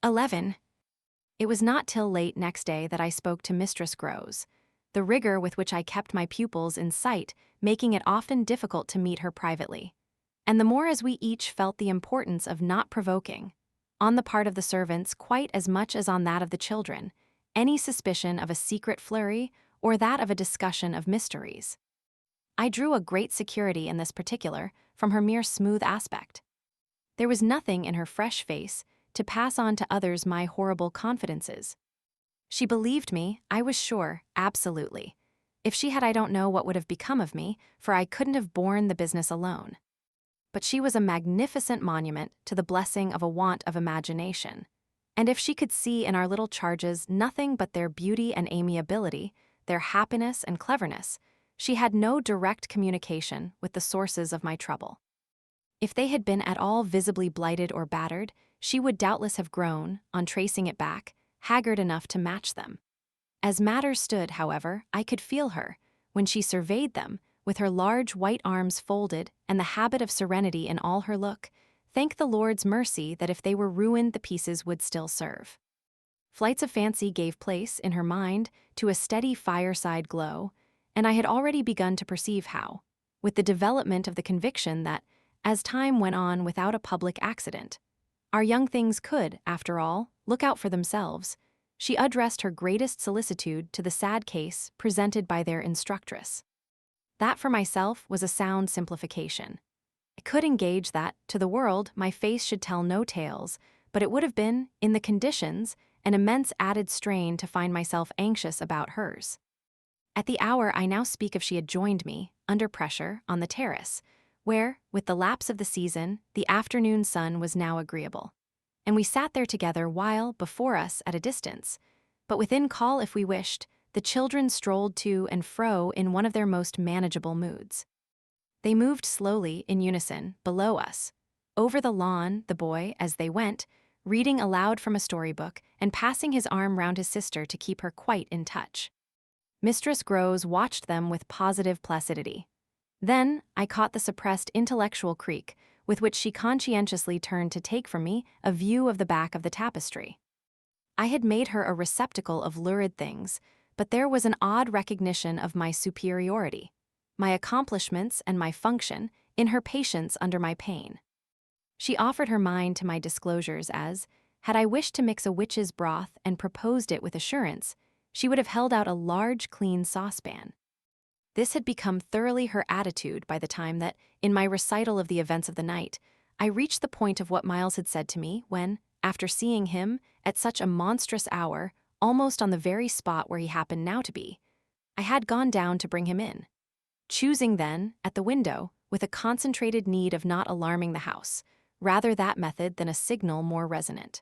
11. It was not till late next day that I spoke to Mistress Groves, the rigor with which I kept my pupils in sight making it often difficult to meet her privately. And the more as we each felt the importance of not provoking, on the part of the servants quite as much as on that of the children, any suspicion of a secret flurry or that of a discussion of mysteries. I drew a great security in this particular from her mere smooth aspect. There was nothing in her fresh face to pass on to others my horrible confidences. She believed me, I was sure, absolutely. If she had, I don't know what would have become of me, for I couldn't have borne the business alone. But she was a magnificent monument to the blessing of a want of imagination. And if she could see in our little charges nothing but their beauty and amiability, their happiness and cleverness, she had no direct communication with the sources of my trouble. If they had been at all visibly blighted or battered, she would doubtless have grown, on tracing it back, haggard enough to match them. As matters stood, however, I could feel her, when she surveyed them, with her large white arms folded and the habit of serenity in all her look, thank the Lord's mercy that if they were ruined the pieces would still serve. Flights of fancy gave place, in her mind, to a steady fireside glow, and I had already begun to perceive how, with the development of the conviction that, as time went on without a public accident, our young things could, after all, look out for themselves, she addressed her greatest solicitude to the sad case presented by their instructress. That for myself was a sound simplification. I could engage that, to the world, my face should tell no tales, but it would have been, in the conditions, an immense added strain to find myself anxious about hers. At the hour I now speak of she had joined me, under pressure, on the terrace, where, with the lapse of the season, the afternoon sun was now agreeable. And we sat there together while, before us at a distance, but within call if we wished, the children strolled to and fro in one of their most manageable moods. They moved slowly, in unison, below us. Over the lawn, the boy, as they went, reading aloud from a storybook and passing his arm round his sister to keep her quite in touch. Mistress Groves watched them with positive placidity. Then I caught the suppressed intellectual creak with which she conscientiously turned to take from me a view of the back of the tapestry. I had made her a receptacle of lurid things, but there was an odd recognition of my superiority, my accomplishments and my function, in her patience under my pain. She offered her mind to my disclosures as, had I wished to mix a witch's broth and proposed it with assurance, she would have held out a large clean saucepan. This had become thoroughly her attitude by the time that, in my recital of the events of the night, I reached the point of what Miles had said to me when, after seeing him, at such a monstrous hour, almost on the very spot where he happened now to be, I had gone down to bring him in, choosing then, at the window, with a concentrated need of not alarming the house, rather that method than a signal more resonant.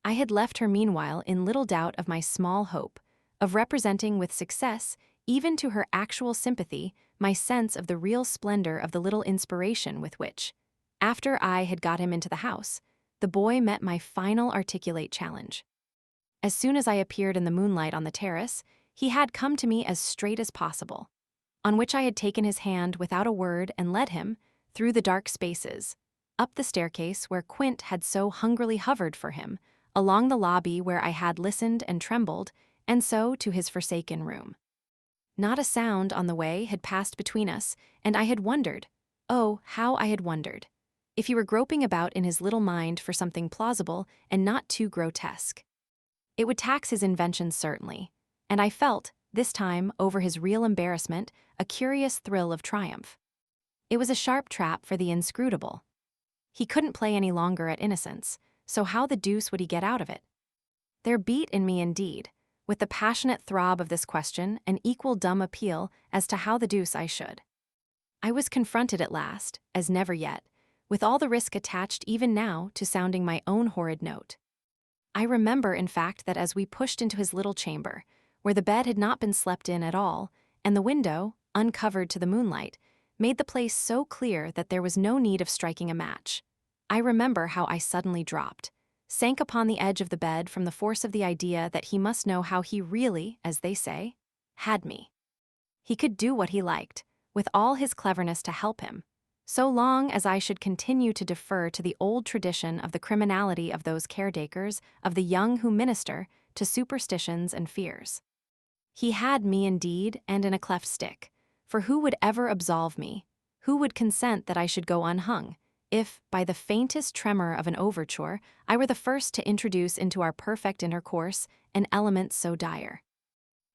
I had left her meanwhile in little doubt of my small hope, of representing with success, even to her actual sympathy, my sense of the real splendor of the little inspiration with which, after I had got him into the house, the boy met my final articulate challenge. As soon as I appeared in the moonlight on the terrace, he had come to me as straight as possible, on which I had taken his hand without a word and led him, through the dark spaces, up the staircase where Quint had so hungrily hovered for him, along the lobby where I had listened and trembled, and so to his forsaken room. Not a sound on the way had passed between us, and I had wondered, oh, how I had wondered, if he were groping about in his little mind for something plausible and not too grotesque. It would tax his invention certainly, and I felt, this time, over his real embarrassment, a curious thrill of triumph. It was a sharp trap for the inscrutable. He couldn't play any longer at innocence, so how the deuce would he get out of it? There beat in me indeed, with the passionate throb of this question, an equal dumb appeal as to how the deuce I should. I was confronted at last, as never yet, with all the risk attached even now to sounding my own horrid note. I remember, in fact, that as we pushed into his little chamber, where the bed had not been slept in at all, and the window, uncovered to the moonlight, made the place so clear that there was no need of striking a match, I remember how I suddenly dropped, sank upon the edge of the bed from the force of the idea that he must know how he really, as they say, had me. He could do what he liked, with all his cleverness to help him, so long as I should continue to defer to the old tradition of the criminality of those caretakers of the young who minister to superstitions and fears. He had me indeed, and in a cleft stick, for who would ever absolve me? Who would consent that I should go unhung, if, by the faintest tremor of an overture, I were the first to introduce into our perfect intercourse an element so dire?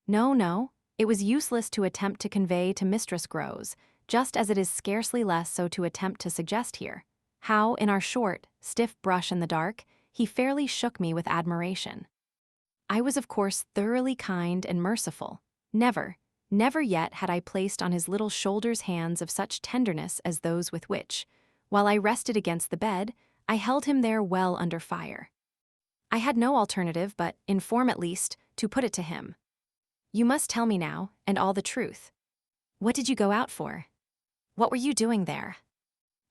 No, no, it was useless to attempt to convey to Mistress Grows, just as it is scarcely less so to attempt to suggest here, how, in our short, stiff brush in the dark, he fairly shook me with admiration. I was of course thoroughly kind and merciful. Never, never yet had I placed on his little shoulders hands of such tenderness as those with which, while I rested against the bed, I held him there well under fire. I had no alternative but, in form at least, to put it to him. You must tell me now, and all the truth. What did you go out for? What were you doing there?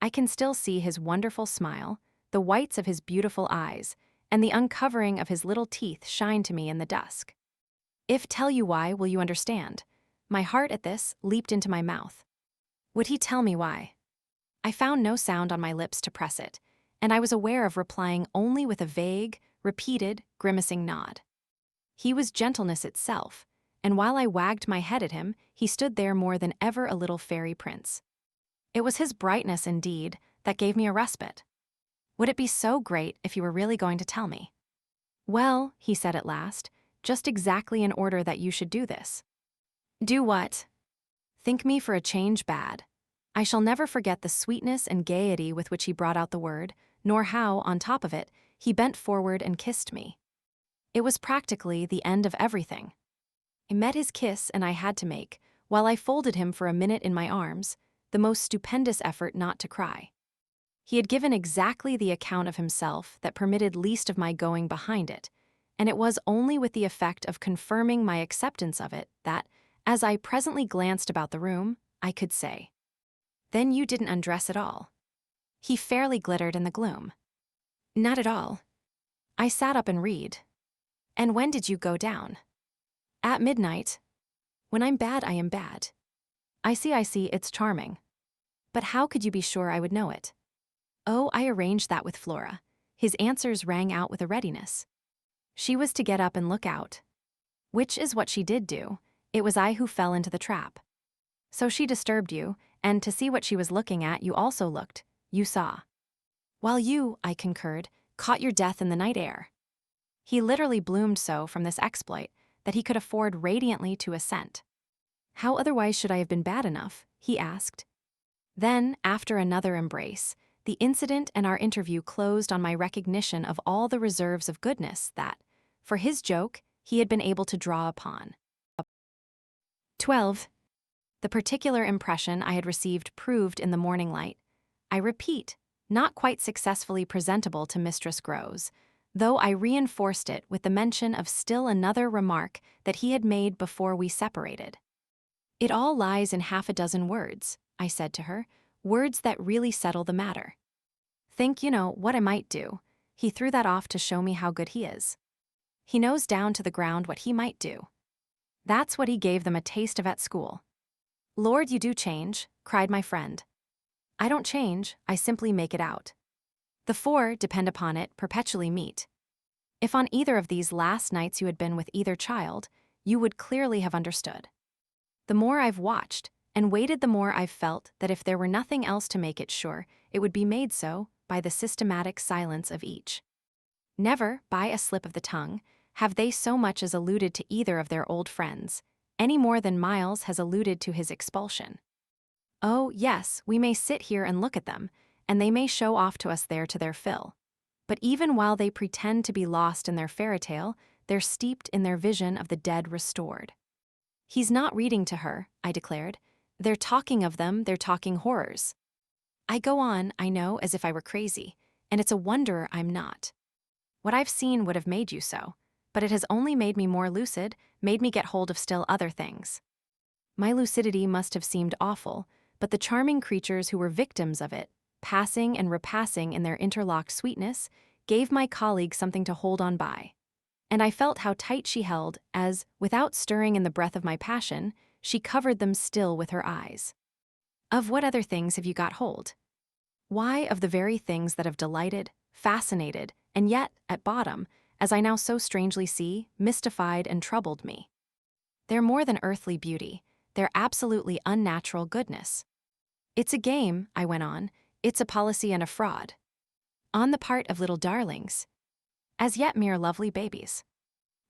I can still see his wonderful smile, the whites of his beautiful eyes, and the uncovering of his little teeth shine to me in the dusk. If tell you why, will you understand? My heart at this leaped into my mouth. Would he tell me why? I found no sound on my lips to press it, and I was aware of replying only with a vague, repeated, grimacing nod. He was gentleness itself, and while I wagged my head at him, he stood there more than ever a little fairy prince. It was his brightness, indeed, that gave me a respite. Would it be so great if you were really going to tell me? Well, he said at last, just exactly in order that you should do this. Do what? Think me for a change bad. I shall never forget the sweetness and gaiety with which he brought out the word, nor how, on top of it, he bent forward and kissed me. It was practically the end of everything. I met his kiss and I had to make, while I folded him for a minute in my arms, the most stupendous effort not to cry. He had given exactly the account of himself that permitted least of my going behind it, and it was only with the effect of confirming my acceptance of it that, as I presently glanced about the room, I could say, "Then you didn't undress at all." He fairly glittered in the gloom. "Not at all. I sat up and read." "And when did you go down?" "At midnight. When I'm bad, I am bad." I see, it's charming. But how could you be sure I would know it?" "Oh, I arranged that with Flora." His answers rang out with a readiness. "She was to get up and look out. Which is what she did do. It was I who fell into the trap. So she disturbed you, and to see what she was looking at you also looked, you saw. While you, I concurred, caught your death in the night air." He literally bloomed so from this exploit that he could afford radiantly to assent. "How otherwise should I have been bad enough?" he asked. Then, after another embrace, the incident and our interview closed on my recognition of all the reserves of goodness that, for his joke, he had been able to draw upon. 12. The particular impression I had received proved in the morning light, I repeat, not quite successfully presentable to Mistress Grows, though I reinforced it with the mention of still another remark that he had made before we separated. "It all lies in half a dozen words," I said to her, "words that really settle the matter. Think, what I might do." He threw that off to show me how good he is. He knows down to the ground what he might do. That's what he gave them a taste of at school. "Lord, you do change," cried my friend. "I don't change, I simply make it out. The four, depend upon it, perpetually meet. If on either of these last nights you had been with either child, you would clearly have understood. The more I've watched and waited, the more I've felt that if there were nothing else to make it sure, it would be made so by the systematic silence of each. Never, by a slip of the tongue, have they so much as alluded to either of their old friends, any more than Miles has alluded to his expulsion. Oh, yes, we may sit here and look at them, and they may show off to us there to their fill. But even while they pretend to be lost in their fairy tale, they're steeped in their vision of the dead restored. He's not reading to her, I declared. They're talking of them, they're talking horrors. I go on, I know, as if I were crazy, and it's a wonder I'm not. What I've seen would have made you so, but it has only made me more lucid, made me get hold of still other things. My lucidity must have seemed awful, but the charming creatures who were victims of it, passing and repassing in their interlocked sweetness, gave my colleague something to hold on by. And I felt how tight she held as, without stirring in the breath of my passion, she covered them still with her eyes. "Of what other things have you got hold?" Why of the very things that have delighted, fascinated, and yet, at bottom, as I now so strangely see, mystified and troubled me? They're more than earthly beauty, they're absolutely unnatural goodness. It's a game, I went on, it's a policy and a fraud. On the part of little darlings. As yet mere lovely babies.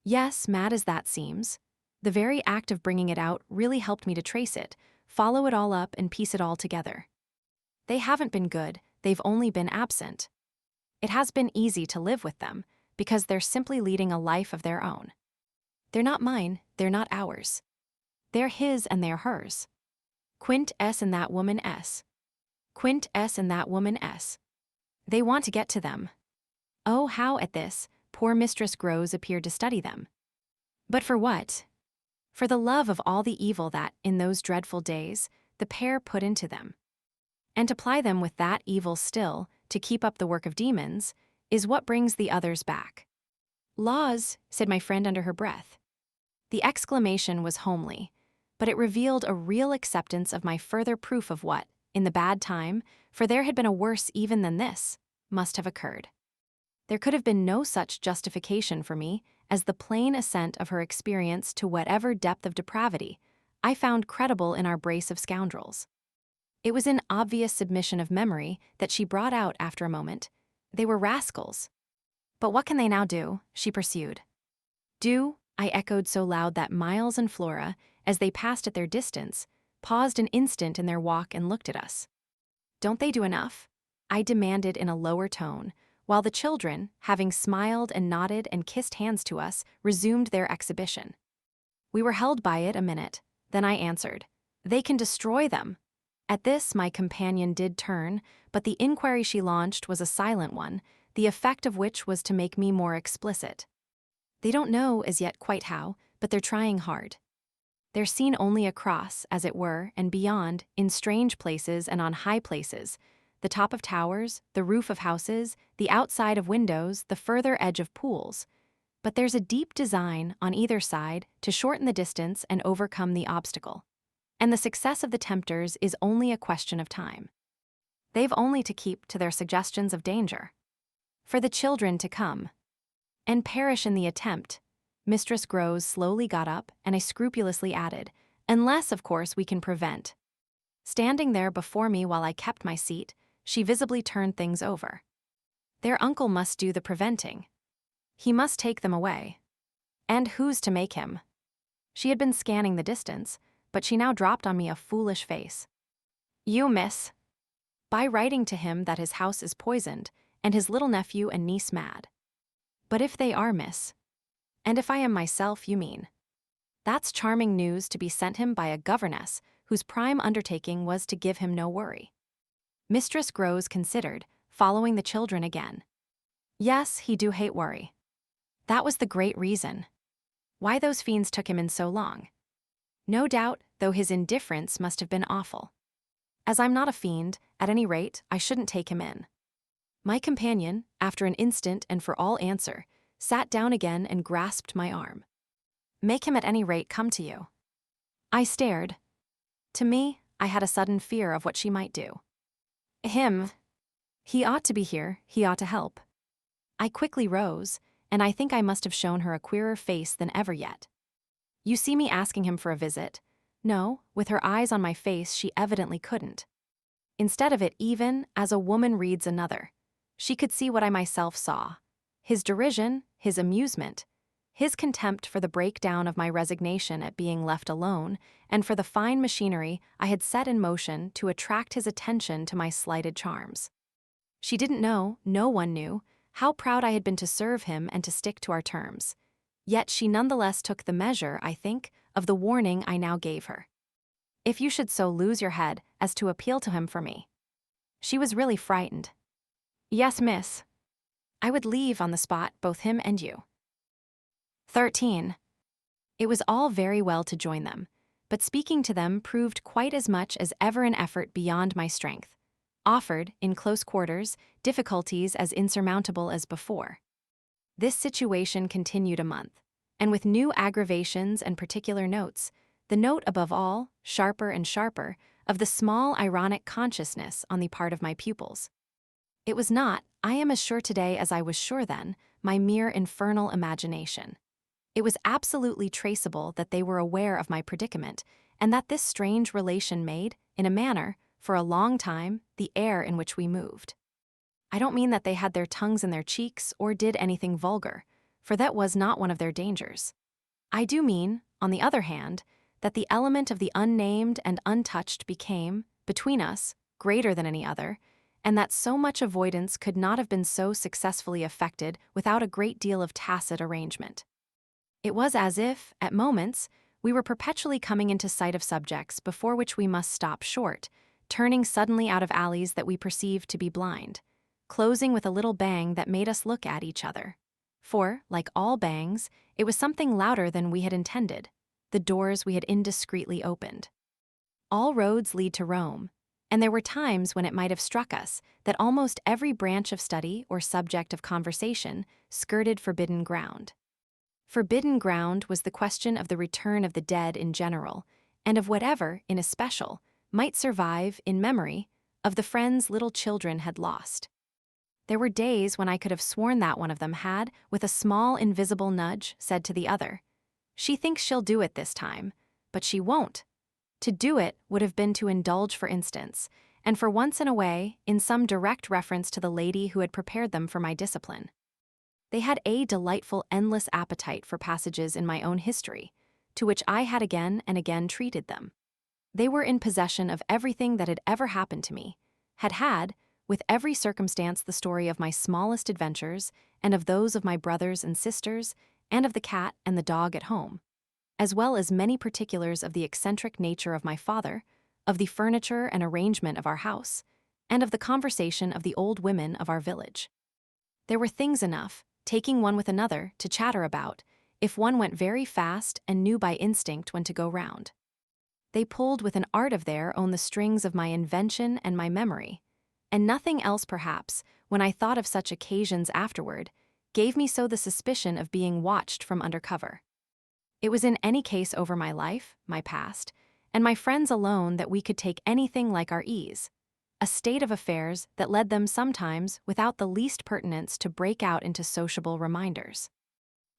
Yes, mad as that seems, the very act of bringing it out really helped me to trace it, follow it all up and piece it all together. They haven't been good, they've only been absent. It has been easy to live with them, because they're simply leading a life of their own. They're not mine, they're not ours. They're his and they're hers. Quint S and that woman S. Quint S and that woman S. They want to get to them. Oh, how at this, poor Mistress Grows appeared to study them. But for what? For the love of all the evil that, in those dreadful days, the pair put into them. And to ply them with that evil still, to keep up the work of demons, is what brings the others back. Laws, said my friend under her breath. The exclamation was homely, but it revealed a real acceptance of my further proof of what, in the bad time, for there had been a worse even than this, must have occurred. There could have been no such justification for me as the plain assent of her experience to whatever depth of depravity I found credible in our brace of scoundrels. It was in obvious submission of memory that she brought out after a moment. They were rascals. But what can they now do? She pursued. Do? I echoed so loud that Miles and Flora, as they passed at their distance, paused an instant in their walk and looked at us. Don't they do enough? I demanded in a lower tone, while the children, having smiled and nodded and kissed hands to us, resumed their exhibition. We were held by it a minute, then I answered, They can destroy them. At this my companion did turn, but the inquiry she launched was a silent one, the effect of which was to make me more explicit. They don't know as yet quite how, but they're trying hard. They're seen only across, as it were, and beyond, in strange places and on high places, the top of towers, the roof of houses, the outside of windows, the further edge of pools. But there's a deep design, on either side, to shorten the distance and overcome the obstacle. And the success of the tempters is only a question of time. They've only to keep to their suggestions of danger. For the children to come. And perish in the attempt. Mistress Grows slowly got up, and I scrupulously added, unless, of course, we can prevent. Standing there before me while I kept my seat, she visibly turned things over. Their uncle must do the preventing. He must take them away. And who's to make him? She had been scanning the distance, but she now dropped on me a foolish face. You, miss. By writing to him that his house is poisoned, and his little nephew and niece mad. But if they are, miss, and if I am myself, you mean, that's charming news to be sent him by a governess whose prime undertaking was to give him no worry. Mistress Grows considered, following the children again. Yes, he do hate worry. That was the great reason. Why those fiends took him in so long. No doubt, though his indifference must have been awful. As I'm not a fiend, at any rate, I shouldn't take him in. My companion, after an instant and for all answer, sat down again and grasped my arm. Make him at any rate come to you. I stared. To me, I had a sudden fear of what she might do. Him. He ought to be here, he ought to help. I quickly rose, and I think I must have shown her a queerer face than ever yet. You see me asking him for a visit? No, with her eyes on my face she evidently couldn't. Instead of it even, as a woman reads another, she could see what I myself saw. His derision, his amusement, his contempt for the breakdown of my resignation at being left alone, and for the fine machinery I had set in motion to attract his attention to my slighted charms. She didn't know, no one knew, how proud I had been to serve him and to stick to our terms. Yet she nonetheless took the measure, I think, of the warning I now gave her. If you should so lose your head as to appeal to him for me. She was really frightened. Yes, miss. I would leave on the spot both him and you. 13. It was all very well to join them, but speaking to them proved quite as much as ever an effort beyond my strength, offered, in close quarters, difficulties as insurmountable as before. This situation continued a month, and with new aggravations and particular notes, the note above all, sharper and sharper, of the small ironic consciousness on the part of my pupils. It was not, I am as sure today as I was sure then, my mere infernal imagination. It was absolutely traceable that they were aware of my predicament, and that this strange relation made, in a manner, for a long time, the air in which we moved. I don't mean that they had their tongues in their cheeks or did anything vulgar, for that was not one of their dangers. I do mean, on the other hand, that the element of the unnamed and untouched became, between us, greater than any other, and that so much avoidance could not have been so successfully effected without a great deal of tacit arrangement. It was as if, at moments, we were perpetually coming into sight of subjects before which we must stop short, turning suddenly out of alleys that we perceived to be blind, closing with a little bang that made us look at each other. For, like all bangs, it was something louder than we had intended, the doors we had indiscreetly opened. All roads lead to Rome, and there were times when it might have struck us that almost every branch of study or subject of conversation skirted forbidden ground. Forbidden ground was the question of the return of the dead in general, and of whatever, in especial, might survive, in memory, of the friends little children had lost. There were days when I could have sworn that one of them had, with a small invisible nudge, said to the other, "She thinks she'll do it this time, but she won't." To do it would have been to indulge, for instance, and for once in a way, in some direct reference to the lady who had prepared them for my discipline. They had a delightful, endless appetite for passages in my own history, to which I had again and again treated them. They were in possession of everything that had ever happened to me, had, with every circumstance, the story of my smallest adventures, and of those of my brothers and sisters, and of the cat and the dog at home, as well as many particulars of the eccentric nature of my father, of the furniture and arrangement of our house, and of the conversation of the old women of our village. There were things enough, taking one with another, to chatter about, if one went very fast and knew by instinct when to go round. They pulled with an art of their own the strings of my invention and my memory, and nothing else perhaps, when I thought of such occasions afterward, gave me so the suspicion of being watched from under cover. It was in any case over my life, my past, and my friends alone that we could take anything like our ease, a state of affairs that led them sometimes, without the least pertinence, to break out into sociable reminders.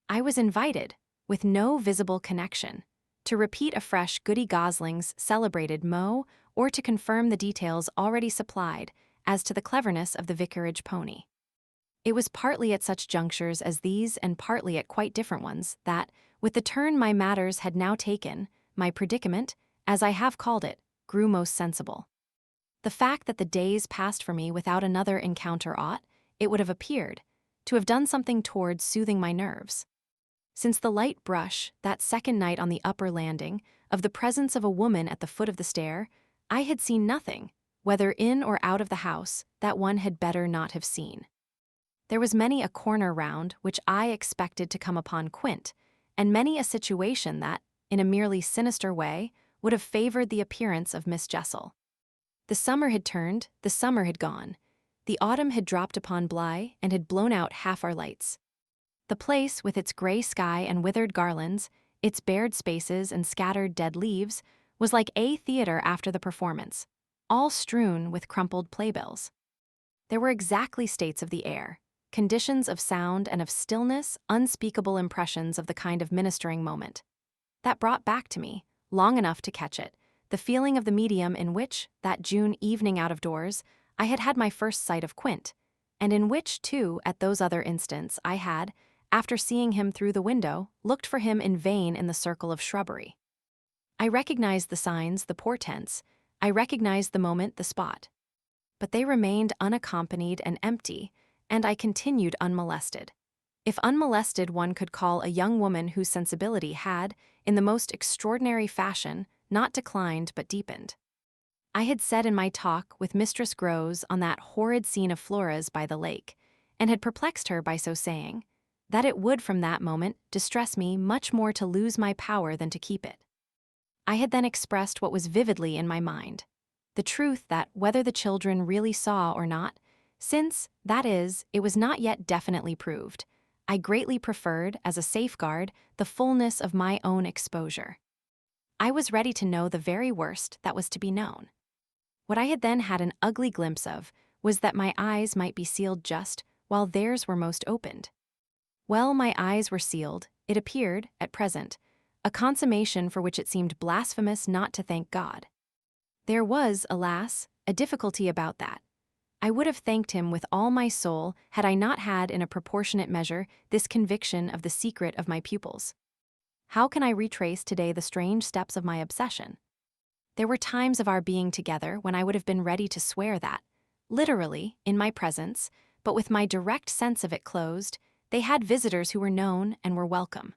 I was invited, with no visible connection, to repeat afresh Goody Gosling's celebrated mot, or to confirm the details already supplied as to the cleverness of the vicarage pony. It was partly at such junctures as these, and partly at quite different ones, that, with the turn my matters had now taken, my predicament, as I have called it, grew most sensible. The fact that the days passed for me without another encounter ought, it would have appeared, to have done something towards soothing my nerves. Since the light brush, that second night on the upper landing, of the presence of a woman at the foot of the stair, I had seen nothing, whether in or out of the house, that one had better not have seen. There was many a corner round which I expected to come upon Quint, and many a situation that, in a merely sinister way, would have favored the appearance of Miss Jessel. The summer had turned, the summer had gone. The autumn had dropped upon Bly and had blown out half our lights. The place, with its gray sky and withered garlands, its bared spaces and scattered dead leaves, was like a theater after the performance, all strewn with crumpled playbills. There were exactly states of the air, conditions of sound and of stillness, unspeakable impressions of the kind of ministering moment, that brought back to me, long enough to catch it, the feeling of the medium in which, that June evening out of doors, I had had my first sight of Quint, and in which, too, at those other instants, I had, after seeing him through the window, looked for him in vain in the circle of shrubbery. I recognized the signs, the portents, I recognized the moment, the spot. But they remained unaccompanied and empty, and I continued unmolested. If unmolested one could call a young woman whose sensibility had, in the most extraordinary fashion, not declined but deepened. I had said in my talk with Mistress Groves on that horrid scene of Flora's by the lake, and had perplexed her by so saying, that it would from that moment distress me much more to lose my power than to keep it. I had then expressed what was vividly in my mind, the truth that whether the children really saw or not, since, that is, it was not yet definitely proved, I greatly preferred, as a safeguard, the fullness of my own exposure. I was ready to know the very worst that was to be known. What I had then had an ugly glimpse of was that my eyes might be sealed just while theirs were most opened. Well, my eyes were sealed, it appeared, at present, a consummation for which it seemed blasphemous not to thank God. There was, alas, a difficulty about that. I would have thanked him with all my soul had I not had in a proportionate measure this conviction of the secret of my pupils. How can I retrace today the strange steps of my obsession? There were times of our being together when I would have been ready to swear that, literally, in my presence, but with my direct sense of it closed, they had visitors who were known and were welcome.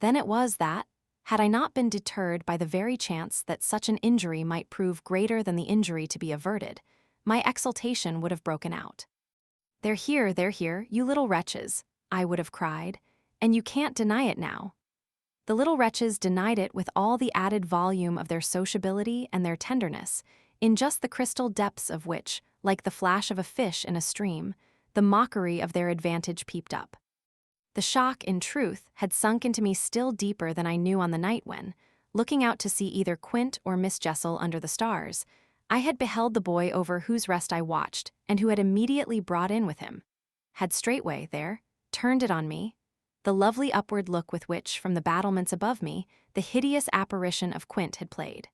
Then it was that, had I not been deterred by the very chance that such an injury might prove greater than the injury to be averted, my exultation would have broken out. They're here, you little wretches," I would have cried, "and you can't deny it now." The little wretches denied it with all the added volume of their sociability and their tenderness, in just the crystal depths of which, like the flash of a fish in a stream, the mockery of their advantage peeped up. The shock, in truth, had sunk into me still deeper than I knew on the night when, looking out to see either Quint or Miss Jessel under the stars, I had beheld the boy over whose rest I watched, and who had immediately brought in with him, had straightway, there, turned it on me, the lovely upward look with which, from the battlements above me, the hideous apparition of Quint had played.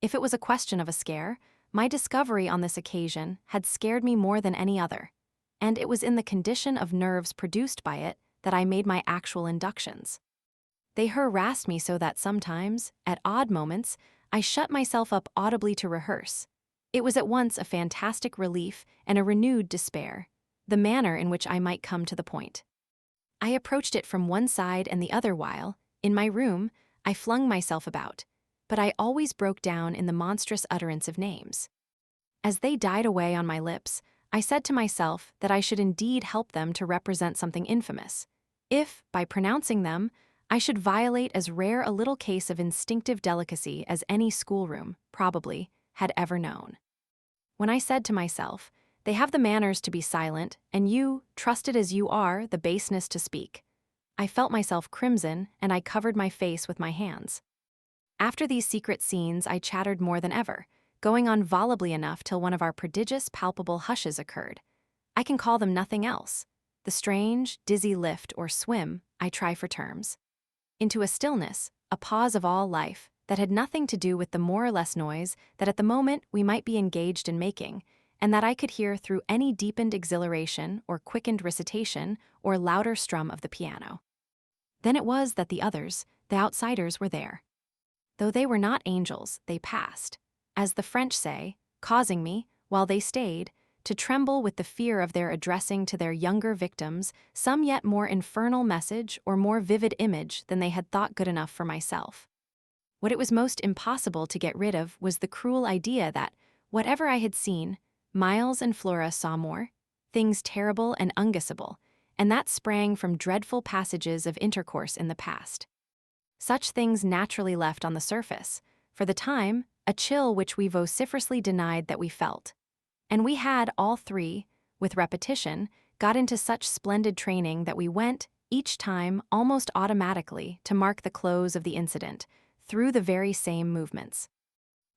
If it was a question of a scare, my discovery on this occasion had scared me more than any other, and it was in the condition of nerves produced by it that I made my actual inductions. They harassed me so that sometimes, at odd moments, I shut myself up audibly to rehearse. It was at once a fantastic relief and a renewed despair, the manner in which I might come to the point. I approached it from one side and the other while, in my room, I flung myself about, but I always broke down in the monstrous utterance of names. As they died away on my lips, I said to myself that I should indeed help them to represent something infamous, if, by pronouncing them, I should violate as rare a little case of instinctive delicacy as any schoolroom, probably, had ever known. When I said to myself, "They have the manners to be silent, and you, trusted as you are, the baseness to speak," I felt myself crimson, and I covered my face with my hands. After these secret scenes I chattered more than ever, going on volubly enough till one of our prodigious palpable hushes occurred. I can call them nothing else. The strange, dizzy lift or swim, I try for terms, into a stillness, a pause of all life, that had nothing to do with the more or less noise that at the moment we might be engaged in making, and that I could hear through any deepened exhilaration or quickened recitation or louder strum of the piano. Then it was that the others, the outsiders, were there. Though they were not angels, they passed, as the French say, causing me, while they stayed, to tremble with the fear of their addressing to their younger victims some yet more infernal message or more vivid image than they had thought good enough for myself. What it was most impossible to get rid of was the cruel idea that, whatever I had seen, Miles and Flora saw more, things terrible and unguessable, and that sprang from dreadful passages of intercourse in the past. Such things naturally left on the surface, for the time, a chill which we vociferously denied that we felt. And we had, all three, with repetition, got into such splendid training that we went, each time, almost automatically, to mark the close of the incident, through the very same movements.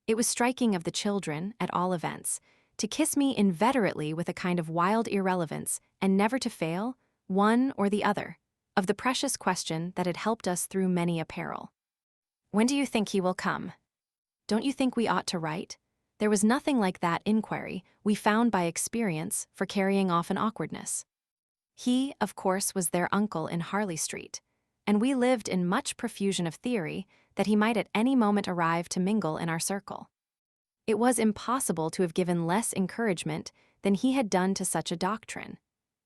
It was striking of the children, at all events, to kiss me inveterately with a kind of wild irrelevance, and never to fail, one or the other, of the precious question that had helped us through many a peril. "When do you think he will come? Don't you think we ought to write?" There was nothing like that inquiry, we found by experience, for carrying off an awkwardness. He, of course, was their uncle in Harley Street, and we lived in much profusion of theory that he might at any moment arrive to mingle in our circle. It was impossible to have given less encouragement than he had done to such a doctrine.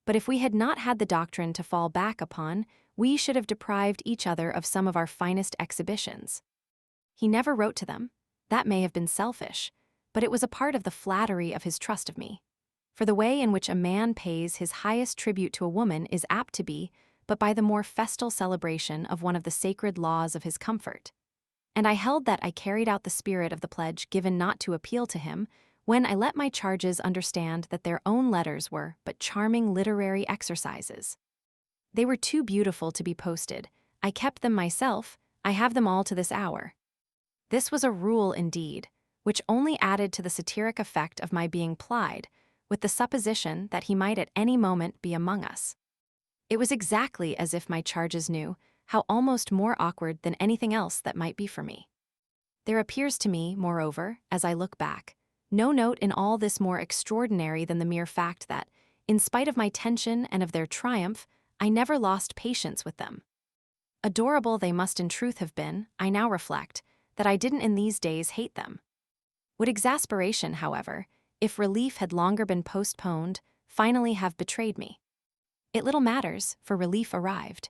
But if we had not had the doctrine to fall back upon, we should have deprived each other of some of our finest exhibitions. He never wrote to them. That may have been selfish, but it was a part of the flattery of his trust of me. For the way in which a man pays his highest tribute to a woman is apt to be but by the more festal celebration of one of the sacred laws of his comfort. And I held that I carried out the spirit of the pledge given not to appeal to him, when I let my charges understand that their own letters were but charming literary exercises. They were too beautiful to be posted. I kept them myself. I have them all to this hour. This was a rule indeed, which only added to the satiric effect of my being plied, with the supposition that he might at any moment be among us. It was exactly as if my charges knew how almost more awkward than anything else that might be for me. There appears to me, moreover, as I look back, no note in all this more extraordinary than the mere fact that, in spite of my tension and of their triumph, I never lost patience with them. Adorable they must in truth have been, I now reflect, that I didn't in these days hate them. Would exasperation, however, if relief had longer been postponed, finally have betrayed me? It little matters, for relief arrived.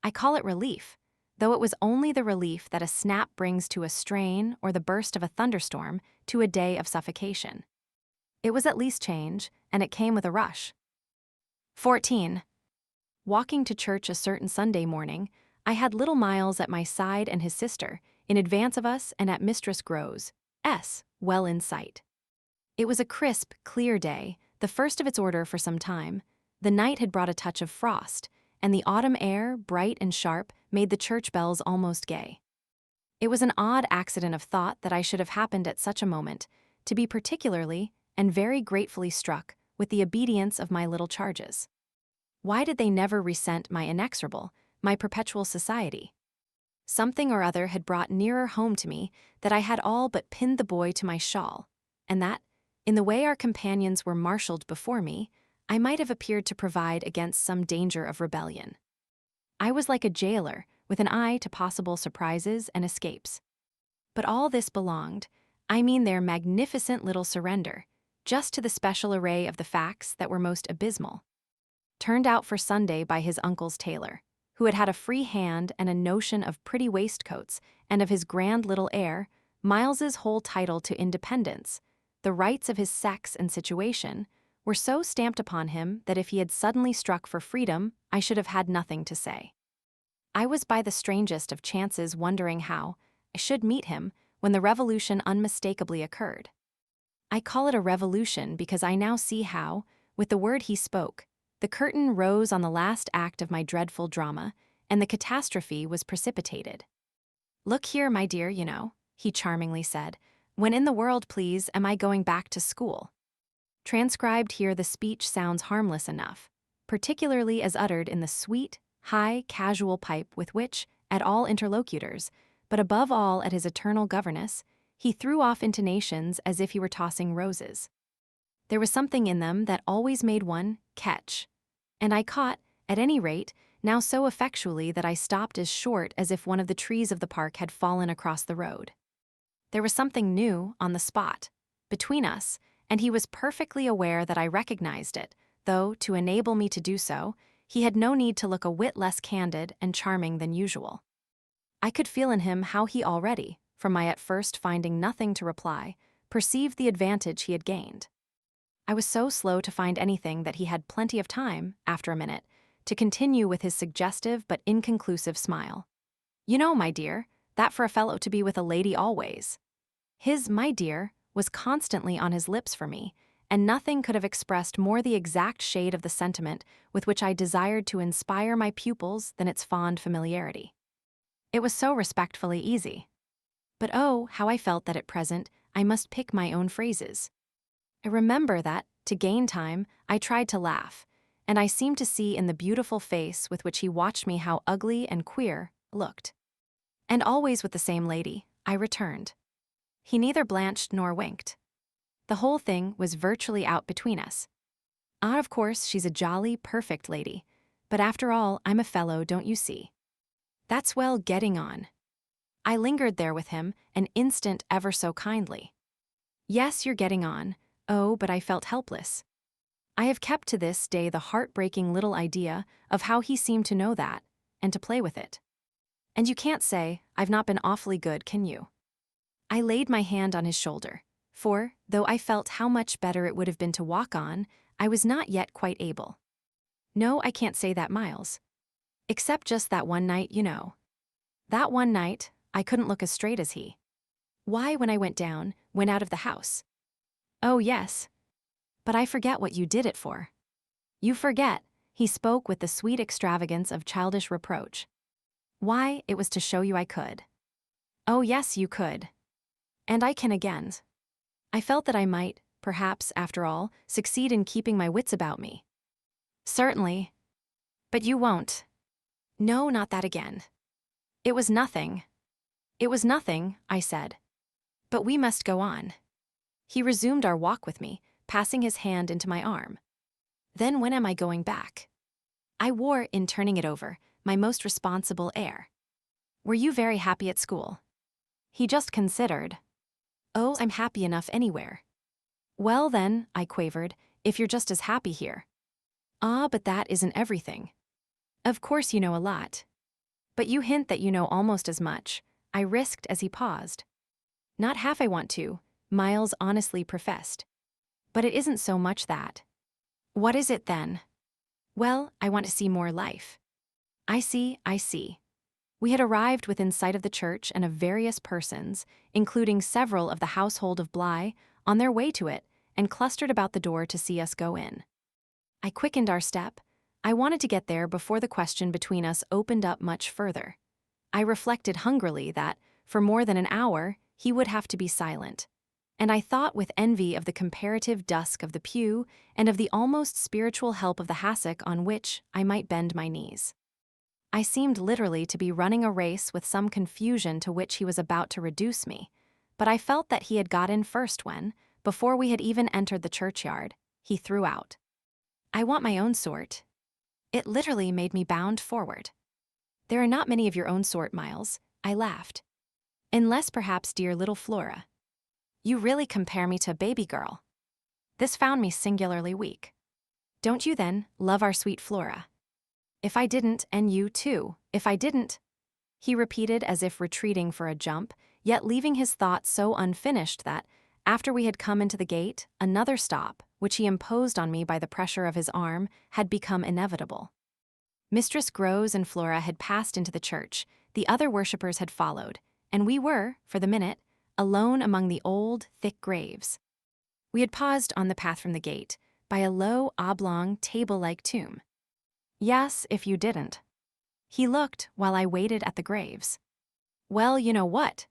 I call it relief, though it was only the relief that a snap brings to a strain or the burst of a thunderstorm to a day of suffocation. It was at least change, and it came with a rush. 14. Walking to church a certain Sunday morning, I had little Miles at my side and his sister, in advance of us and at Mistress Grove's, well in sight. It was a crisp, clear day, the first of its order for some time. The night had brought a touch of frost, and the autumn air, bright and sharp, made the church bells almost gay. It was an odd accident of thought that I should have happened at such a moment, to be particularly and very gratefully struck with the obedience of my little charges. Why did they never resent my inexorable, my perpetual society? Something or other had brought nearer home to me that I had all but pinned the boy to my shawl, and that, in the way our companions were marshaled before me, I might have appeared to provide against some danger of rebellion. I was like a jailer, with an eye to possible surprises and escapes. But all this belonged, I mean their magnificent little surrender, just to the special array of the facts that were most abysmal. Turned out for Sunday by his uncle's tailor, who had had a free hand and a notion of pretty waistcoats and of his grand little air, Miles's whole title to independence, the rights of his sex and situation, were so stamped upon him that if he had suddenly struck for freedom, I should have had nothing to say. I was by the strangest of chances wondering how I should meet him when the revolution unmistakably occurred. I call it a revolution because I now see how, with the word he spoke, the curtain rose on the last act of my dreadful drama, and the catastrophe was precipitated. "Look here, my dear, you know," he charmingly said, "when in the world, please, am I going back to school?" Transcribed here, the speech sounds harmless enough, particularly as uttered in the sweet, high, casual pipe with which, at all interlocutors, but above all at his eternal governess, he threw off intonations as if he were tossing roses. There was something in them that always made one catch, and I caught, at any rate, now so effectually that I stopped as short as if one of the trees of the park had fallen across the road. There was something new on the spot, between us, and he was perfectly aware that I recognized it, though, to enable me to do so, he had no need to look a whit less candid and charming than usual. I could feel in him how he already, from my at first finding nothing to reply, perceived the advantage he had gained. I was so slow to find anything that he had plenty of time, after a minute, to continue with his suggestive but inconclusive smile. "You know, my dear, that for a fellow to be with a lady always." His "my dear" was constantly on his lips for me, and nothing could have expressed more the exact shade of the sentiment with which I desired to inspire my pupils than its fond familiarity. It was so respectfully easy. But oh, how I felt that at present I must pick my own phrases. I remember that, to gain time, I tried to laugh, and I seemed to see in the beautiful face with which he watched me how ugly and queer looked. "And always with the same lady," I returned. He neither blanched nor winked. The whole thing was virtually out between us. "Ah, of course, she's a jolly, perfect lady, but after all, I'm a fellow, don't you see? That's well getting on." I lingered there with him, an instant ever so kindly. "Yes, you're getting on. Oh, but I felt helpless." I have kept to this day the heartbreaking little idea of how he seemed to know that, and to play with it. And you can't say I've not been awfully good, can you? I laid my hand on his shoulder, for, though I felt how much better it would have been to walk on, I was not yet quite able. "No, I can't say that, Miles. Except just that one night, you know." That one night, I couldn't look as straight as he. "Why, when I went out of the house." "Oh, yes. But I forget what you did it for." "You forget," he spoke with the sweet extravagance of childish reproach. "Why, it was to show you I could." "Oh, yes, you could." And I can again. I felt that I might, perhaps, after all, succeed in keeping my wits about me. Certainly. But you won't. No, not that again. It was nothing. It was nothing, I said. But we must go on. He resumed our walk with me, passing his hand into my arm. Then when am I going back? I wore, in turning it over, my most responsible air. Were you very happy at school? He just considered. Oh, I'm happy enough anywhere. Well then, I quavered, if you're just as happy here. Ah, but that isn't everything. Of course you know a lot. But you hint that you know almost as much, I risked as he paused. Not half I want to, Miles honestly professed. But it isn't so much that. What is it then? Well, I want to see more life. I see. We had arrived within sight of the church and of various persons, including several of the household of Bly, on their way to it, and clustered about the door to see us go in. I quickened our step. I wanted to get there before the question between us opened up much further. I reflected hungrily that, for more than an hour, he would have to be silent. And I thought with envy of the comparative dusk of the pew and of the almost spiritual help of the hassock on which I might bend my knees. I seemed literally to be running a race with some confusion to which he was about to reduce me, but I felt that he had got in first when, before we had even entered the churchyard, he threw out, "I want my own sort." It literally made me bound forward. There are not many of your own sort, Miles, I laughed. Unless perhaps dear little Flora. You really compare me to a baby girl. This found me singularly weak. Don't you then love our sweet Flora? If I didn't, and you too, if I didn't, he repeated as if retreating for a jump, yet leaving his thought so unfinished that, after we had come into the gate, another stop, which he imposed on me by the pressure of his arm, had become inevitable. Mistress Groves and Flora had passed into the church, the other worshippers had followed, and we were, for the minute, alone among the old, thick graves. We had paused on the path from the gate, by a low, oblong, table-like tomb. Yes, if you didn't. He looked while I waited at the graves. Well, you know what?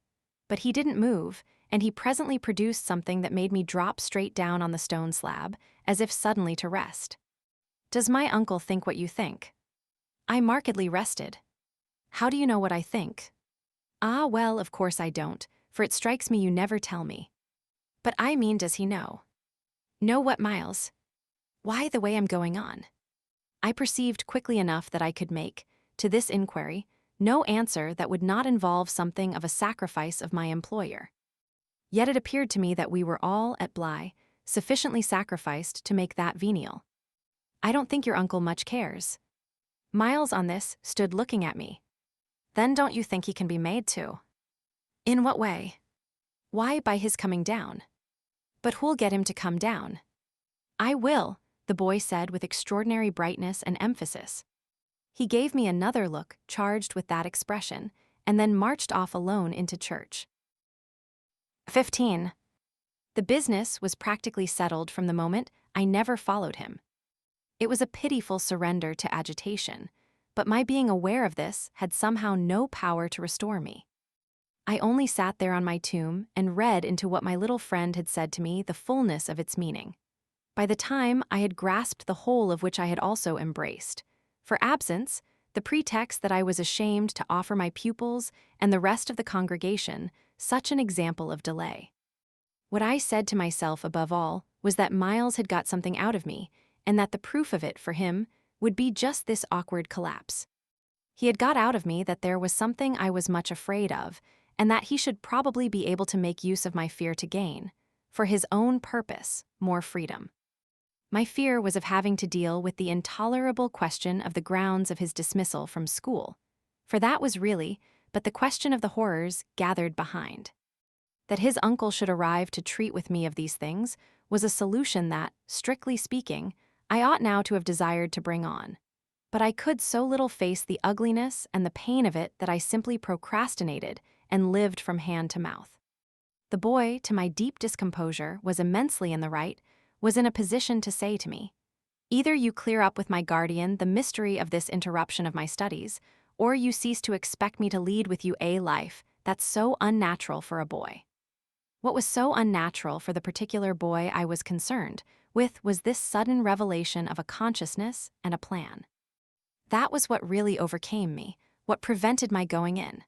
But he didn't move, and he presently produced something that made me drop straight down on the stone slab, as if suddenly to rest. Does my uncle think what you think? I markedly rested. How do you know what I think? Ah, well, of course I don't, for it strikes me you never tell me. But I mean, does he know? Know what, Miles? Why, the way I'm going on. I perceived quickly enough that I could make, to this inquiry, no answer that would not involve something of a sacrifice of my employer. Yet it appeared to me that we were all, at Bly, sufficiently sacrificed to make that venial. I don't think your uncle much cares. Miles on this stood looking at me. Then don't you think he can be made to? In what way? Why, by his coming down. But who'll get him to come down? I will, the boy said with extraordinary brightness and emphasis. He gave me another look charged with that expression, and then marched off alone into church. 15. The business was practically settled from the moment I never followed him. It was a pitiful surrender to agitation, but my being aware of this had somehow no power to restore me. I only sat there on my tomb and read into what my little friend had said to me the fullness of its meaning. By the time I had grasped the whole of which I had also embraced. For absence, the pretext that I was ashamed to offer my pupils and the rest of the congregation such an example of delay. What I said to myself above all was that Miles had got something out of me, and that the proof of it for him would be just this awkward collapse. He had got out of me that there was something I was much afraid of, and that he should probably be able to make use of my fear to gain, for his own purpose, more freedom. My fear was of having to deal with the intolerable question of the grounds of his dismissal from school, for that was really but the question of the horrors gathered behind. That his uncle should arrive to treat with me of these things was a solution that, strictly speaking, I ought now to have desired to bring on. But I could so little face the ugliness and the pain of it that I simply procrastinated and lived from hand to mouth. The boy, to my deep discomposure, was immensely in the right, was in a position to say to me, either you clear up with my guardian the mystery of this interruption of my studies, or you cease to expect me to lead with you a life that's so unnatural for a boy. What was so unnatural for the particular boy I was concerned with was this sudden revelation of a consciousness and a plan. That was what really overcame me, what prevented my going in.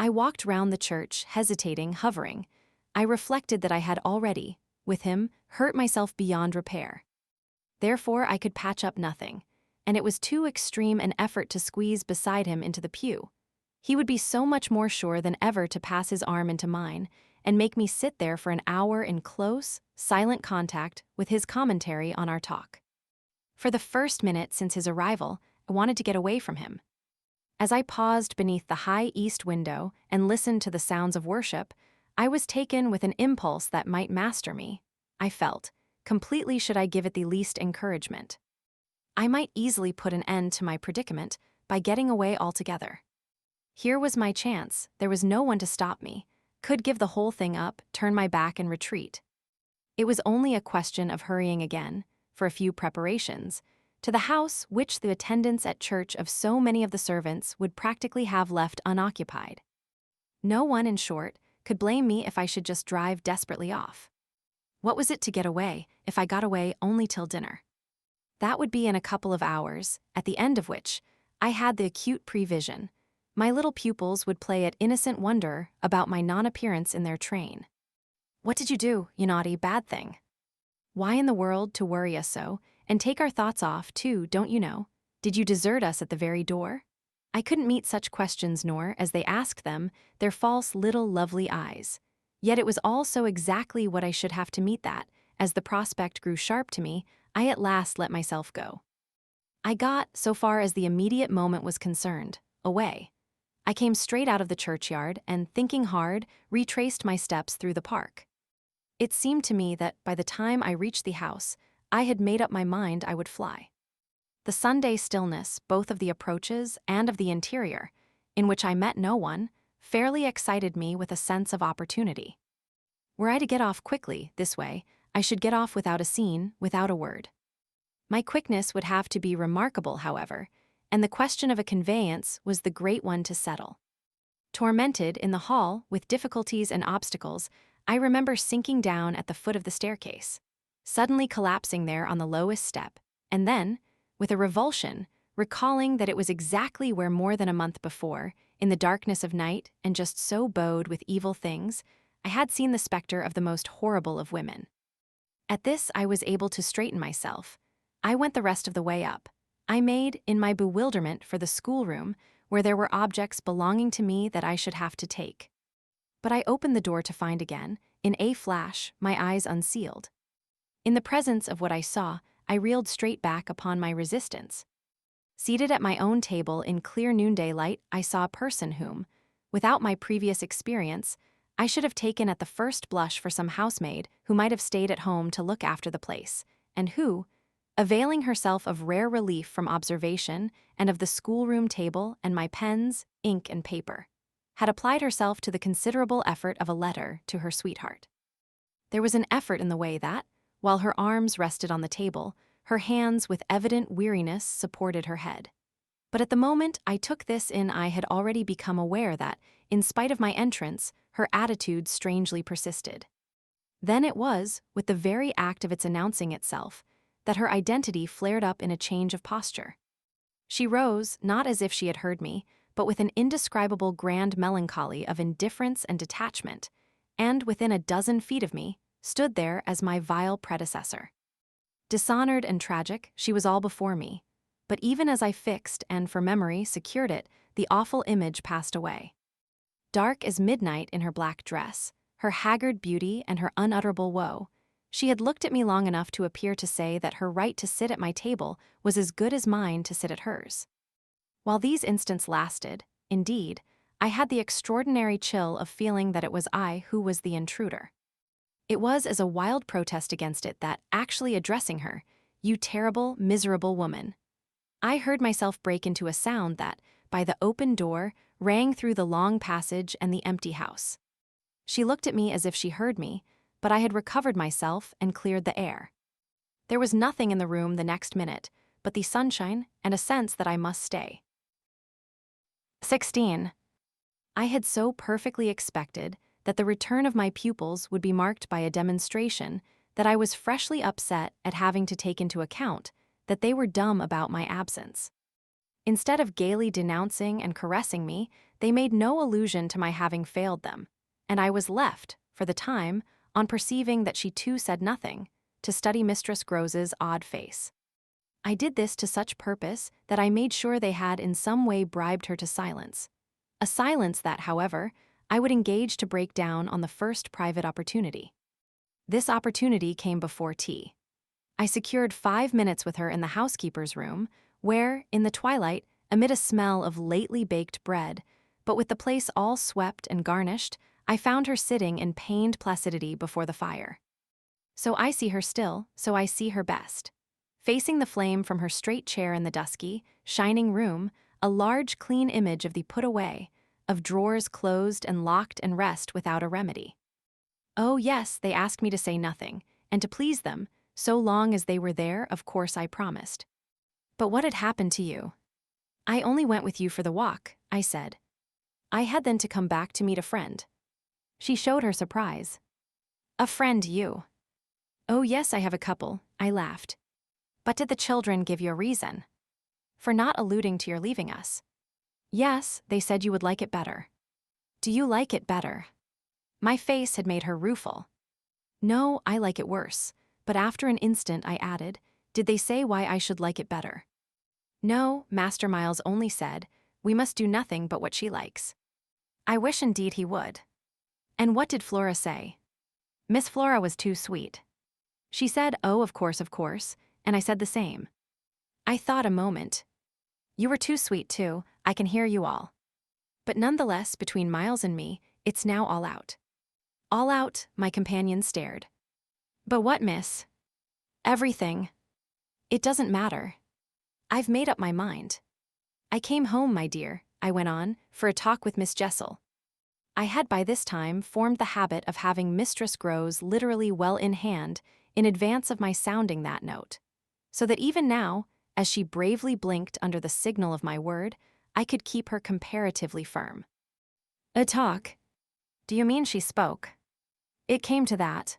I walked round the church, hesitating, hovering. I reflected that I had already, with him, hurt myself beyond repair. Therefore, I could patch up nothing, and it was too extreme an effort to squeeze beside him into the pew. He would be so much more sure than ever to pass his arm into mine and make me sit there for an hour in close, silent contact with his commentary on our talk. For the first minute since his arrival, I wanted to get away from him. As I paused beneath the high east window and listened to the sounds of worship, I was taken with an impulse that might master me. I felt, completely should I give it the least encouragement. I might easily put an end to my predicament by getting away altogether. Here was my chance, there was no one to stop me, could give the whole thing up, turn my back and retreat. It was only a question of hurrying again, for a few preparations, to the house which the attendance at church of so many of the servants would practically have left unoccupied. No one, in short, could blame me if I should just drive desperately off. What was it to get away, if I got away only till dinner? That would be in a couple of hours, at the end of which, I had the acute prevision. My little pupils would play at innocent wonder about my non-appearance in their train. What did you do, you naughty bad thing? Why in the world to worry us so, and take our thoughts off, too, don't you know? Did you desert us at the very door? I couldn't meet such questions nor, as they asked them, their false little lovely eyes. Yet it was all so exactly what I should have to meet that, as the prospect grew sharp to me, I at last let myself go. I got, so far as the immediate moment was concerned, away. I came straight out of the churchyard and, thinking hard, retraced my steps through the park. It seemed to me that, by the time I reached the house, I had made up my mind I would fly. The Sunday stillness, both of the approaches and of the interior, in which I met no one, fairly excited me with a sense of opportunity. Were I to get off quickly, this way, I should get off without a scene, without a word. My quickness would have to be remarkable, however, and the question of a conveyance was the great one to settle. Tormented in the hall with difficulties and obstacles, I remember sinking down at the foot of the staircase, suddenly collapsing there on the lowest step, and then, with a revulsion, recalling that it was exactly where more than a month before, in the darkness of night and just so bowed with evil things, I had seen the specter of the most horrible of women. At this I was able to straighten myself. I went the rest of the way up. I made, in my bewilderment, for the schoolroom, where there were objects belonging to me that I should have to take. But I opened the door to find again, in a flash, my eyes unsealed. In the presence of what I saw, I reeled straight back upon my resistance. Seated at my own table in clear noonday light, I saw a person whom, without my previous experience, I should have taken at the first blush for some housemaid who might have stayed at home to look after the place, and who, availing herself of rare relief from observation and of the schoolroom table and my pens, ink, and paper, had applied herself to the considerable effort of a letter to her sweetheart. There was an effort in the way that, while her arms rested on the table, her hands with evident weariness supported her head. But at the moment I took this in, I had already become aware that, in spite of my entrance, her attitude strangely persisted. Then it was, with the very act of its announcing itself, that her identity flared up in a change of posture. She rose, not as if she had heard me, but with an indescribable grand melancholy of indifference and detachment, and within a dozen feet of me, stood there as my vile predecessor. Dishonored and tragic, she was all before me, but even as I fixed and, for memory, secured it, the awful image passed away. Dark as midnight in her black dress, her haggard beauty and her unutterable woe, she had looked at me long enough to appear to say that her right to sit at my table was as good as mine to sit at hers. While these instants lasted, indeed, I had the extraordinary chill of feeling that it was I who was the intruder. It was as a wild protest against it that, actually addressing her, "You terrible, miserable woman," I heard myself break into a sound that, by the open door, rang through the long passage and the empty house. She looked at me as if she heard me, but I had recovered myself and cleared the air. There was nothing in the room the next minute but the sunshine and a sense that I must stay. 16. I had so perfectly expected that the return of my pupils would be marked by a demonstration that I was freshly upset at having to take into account that they were dumb about my absence. Instead of gaily denouncing and caressing me, they made no allusion to my having failed them, and I was left, for the time, on perceiving that she too said nothing, to study Mistress Grose's odd face. I did this to such purpose that I made sure they had in some way bribed her to silence. A silence that, however, I would engage to break down on the first private opportunity. This opportunity came before tea. I secured 5 minutes with her in the housekeeper's room, where, in the twilight, amid a smell of lately baked bread, but with the place all swept and garnished, I found her sitting in pained placidity before the fire. So I see her still, so I see her best. Facing the flame from her straight chair in the dusky, shining room, a large clean image of the put away, of drawers closed and locked and rest without a remedy. Oh yes, they asked me to say nothing, and to please them, so long as they were there, of course I promised. But what had happened to you? I only went with you for the walk, I said. I had then to come back to meet a friend. She showed her surprise. A friend, you? Oh yes, I have a couple, I laughed. But did the children give you a reason? For not alluding to your leaving us? Yes, they said you would like it better. Do you like it better? My face had made her rueful. No, I like it worse, but after an instant I added, did they say why I should like it better? No, Master Miles only said, we must do nothing but what she likes. I wish indeed he would. And what did Flora say? Miss Flora was too sweet. She said, oh, of course, and I said the same. I thought a moment. You were too sweet too, I can hear you all. But nonetheless, between Miles and me, it's now all out. All out, my companion stared. But what, miss? Everything. It doesn't matter. I've made up my mind. I came home, my dear, I went on, for a talk with Miss Jessel. I had by this time formed the habit of having Mistress Grose literally well in hand in advance of my sounding that note, so that even now, as she bravely blinked under the signal of my word, I could keep her comparatively firm. A talk? Do you mean she spoke? It came to that.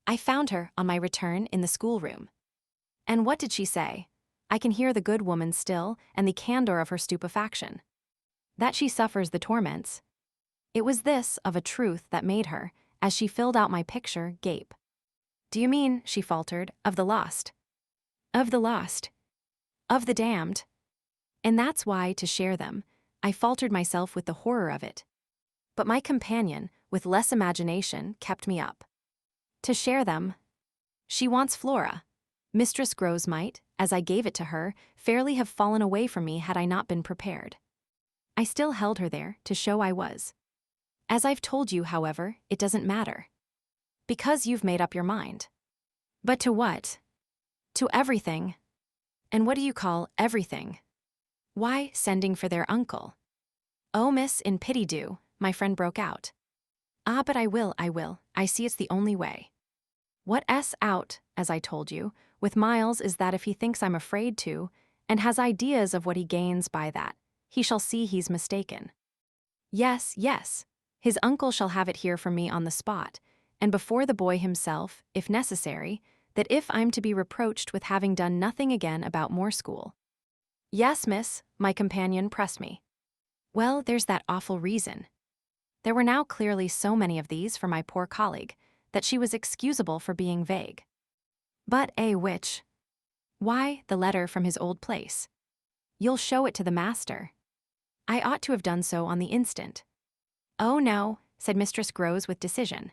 I found her, on my return, in the schoolroom. And what did she say? I can hear the good woman still, and the candor of her stupefaction. That she suffers the torments. It was this, of a truth, that made her, as she filled out my picture, gape. Do you mean, she faltered, of the lost? Of the lost. Of the damned. And that's why, to share them, I faltered myself with the horror of it. But my companion, with less imagination, kept me up. To share them. She wants Flora. Mistress Grose might, as I gave it to her, fairly have fallen away from me had I not been prepared. I still held her there, to show I was. As I've told you, however, it doesn't matter. Because you've made up your mind. But to what? To everything. And what do you call everything? Why, sending for their uncle. Oh, miss, in pity do, my friend broke out. Ah, but I will, I see it's the only way. What's out, as I told you, with Miles is that if he thinks I'm afraid to, and has ideas of what he gains by that, he shall see he's mistaken. Yes, his uncle shall have it here from me on the spot, and before the boy himself, if necessary, that if I'm to be reproached with having done nothing again about more school. Yes, miss, my companion pressed me. Well, there's that awful reason. There were now clearly so many of these for my poor colleague, that she was excusable for being vague. But which? Why, the letter from his old place. You'll show it to the master. I ought to have done so on the instant. Oh no, said Mistress Grose with decision.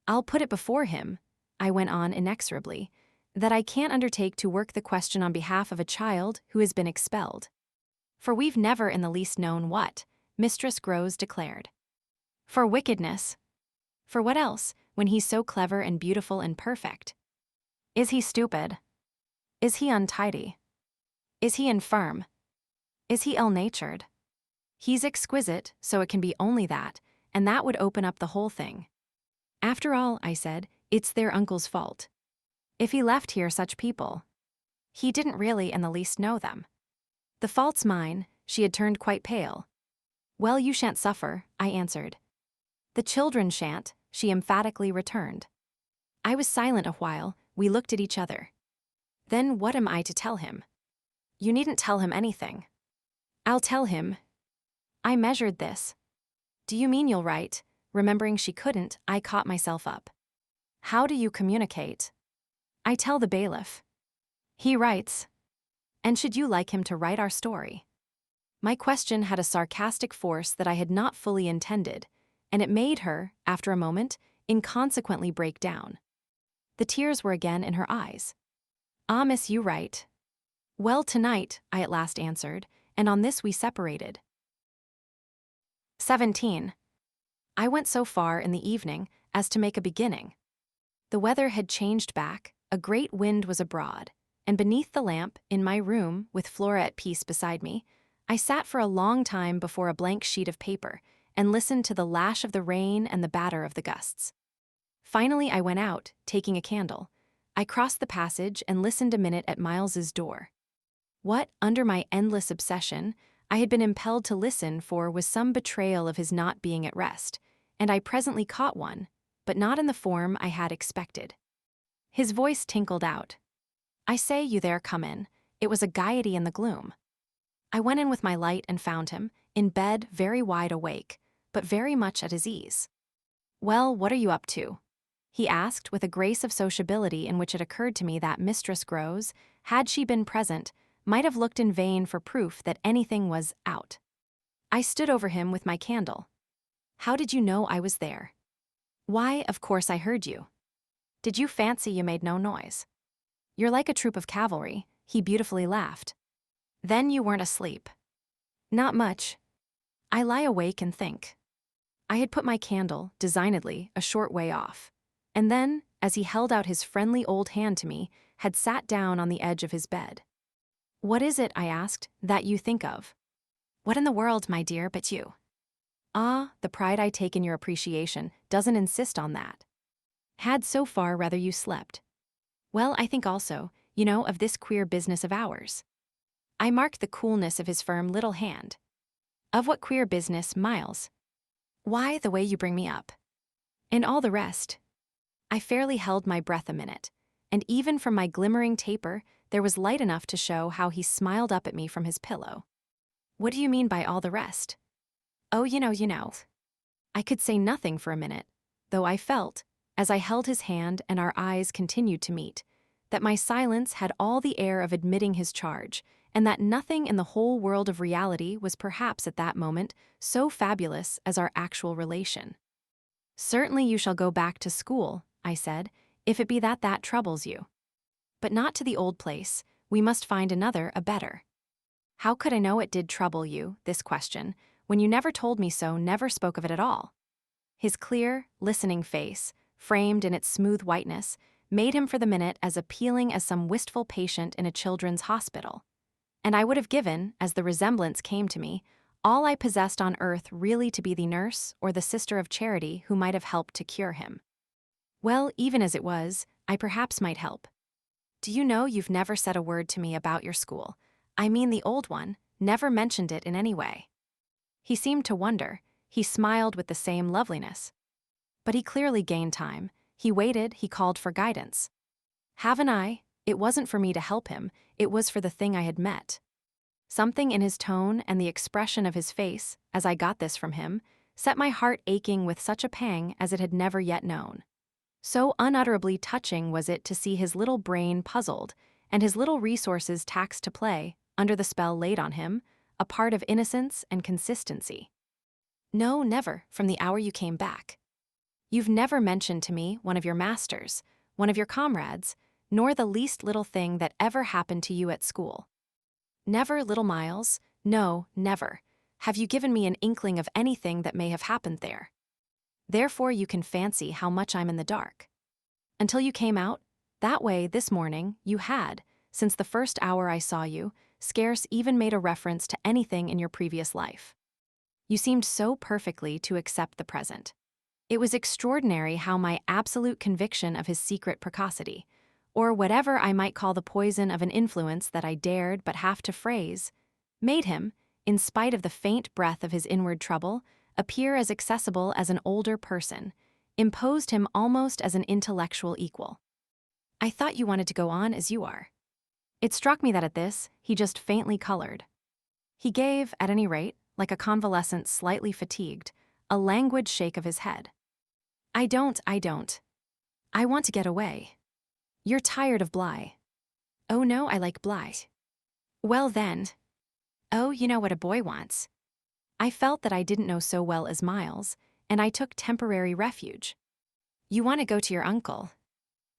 I'll put it before him, I went on inexorably, that I can't undertake to work the question on behalf of a child who has been expelled. For we've never in the least known what, Mistress Grose declared. For wickedness. For what else, when he's so clever and beautiful and perfect? Is he stupid? Is he untidy? Is he infirm? Is he ill-natured? He's exquisite, so it can be only that, and that would open up the whole thing. After all, I said, it's their uncle's fault. If he left here such people. He didn't really in the least know them. The fault's mine, she had turned quite pale. Well, you shan't suffer, I answered. The children shan't, she emphatically returned. I was silent a while, we looked at each other. Then what am I to tell him? You needn't tell him anything. I'll tell him. I measured this. Do you mean you'll write? Remembering she couldn't, I caught myself up. How do you communicate? I tell the bailiff. He writes. And should you like him to write our story? My question had a sarcastic force that I had not fully intended, and it made her, after a moment, inconsequently break down. The tears were again in her eyes. Ah, miss, you write. Well, tonight, I at last answered, and on this we separated. 17. I went so far in the evening as to make a beginning. The weather had changed back, a great wind was abroad, and beneath the lamp, in my room, with Flora at peace beside me, I sat for a long time before a blank sheet of paper and listened to the lash of the rain and the batter of the gusts. Finally, I went out, taking a candle. I crossed the passage and listened a minute at Miles's door. What, under my endless obsession, I had been impelled to listen for was some betrayal of his not being at rest, and I presently caught one, but not in the form I had expected. His voice tinkled out. I say, you there, come in. It was a gaiety in the gloom. I went in with my light and found him, in bed, very wide awake, but very much at his ease. Well, what are you up to? He asked with a grace of sociability in which it occurred to me that Mistress Groves, had she been present, might have looked in vain for proof that anything was out. I stood over him with my candle. How did you know I was there? Why, of course I heard you. Did you fancy you made no noise? You're like a troop of cavalry, he beautifully laughed. Then you weren't asleep. Not much. I lie awake and think. I had put my candle, designedly, a short way off, and then, as he held out his friendly old hand to me, had sat down on the edge of his bed. What is it, I asked, that you think of? What in the world, my dear, but you? Ah, the pride I take in your appreciation doesn't insist on that. Had so far rather you slept. Well, I think also, of this queer business of ours. I marked the coolness of his firm little hand. Of what queer business, Miles? Why, the way you bring me up. And all the rest. I fairly held my breath a minute, and even from my glimmering taper, there was light enough to show how he smiled up at me from his pillow. What do you mean by all the rest? Oh, you know. I could say nothing for a minute, though I felt, as I held his hand and our eyes continued to meet, that my silence had all the air of admitting his charge, and that nothing in the whole world of reality was perhaps at that moment so fabulous as our actual relation. Certainly you shall go back to school, I said, if it be that troubles you. But not to the old place, we must find another, a better. How could I know it did trouble you, this question, when you never told me so, never spoke of it at all? His clear, listening face, framed in its smooth whiteness, made him for the minute as appealing as some wistful patient in a children's hospital. And I would have given, as the resemblance came to me, all I possessed on earth really to be the nurse or the sister of charity who might have helped to cure him. Well, even as it was, I perhaps might help. Do you know you've never said a word to me about your school? I mean the old one, never mentioned it in any way. He seemed to wonder, he smiled with the same loveliness. But he clearly gained time, he waited, he called for guidance. Haven't I? It wasn't for me to help him, it was for the thing I had met. Something in his tone and the expression of his face, as I got this from him, set my heart aching with such a pang as it had never yet known. So unutterably touching was it to see his little brain puzzled, and his little resources taxed to play, under the spell laid on him, a part of innocence and consistency. No, never, from the hour you came back. You've never mentioned to me one of your masters, one of your comrades, nor the least little thing that ever happened to you at school. Never, little Miles, no, never, have you given me an inkling of anything that may have happened there. Therefore you can fancy how much I'm in the dark. Until you came out, that way this morning, you had, since the first hour I saw you, scarce even made a reference to anything in your previous life. You seemed so perfectly to accept the present. It was extraordinary how my absolute conviction of his secret precocity, or whatever I might call the poison of an influence that I dared but have to phrase, made him, in spite of the faint breath of his inward trouble, appear as accessible as an older person, imposed him almost as an intellectual equal. I thought you wanted to go on as you are. It struck me that at this, he just faintly colored. He gave, at any rate, like a convalescent slightly fatigued, a languid shake of his head. I don't. I want to get away. You're tired of Bly. Oh no, I like Bly. Well then. Oh, you know what a boy wants. I felt that I didn't know so well as Miles, and I took temporary refuge. You want to go to your uncle.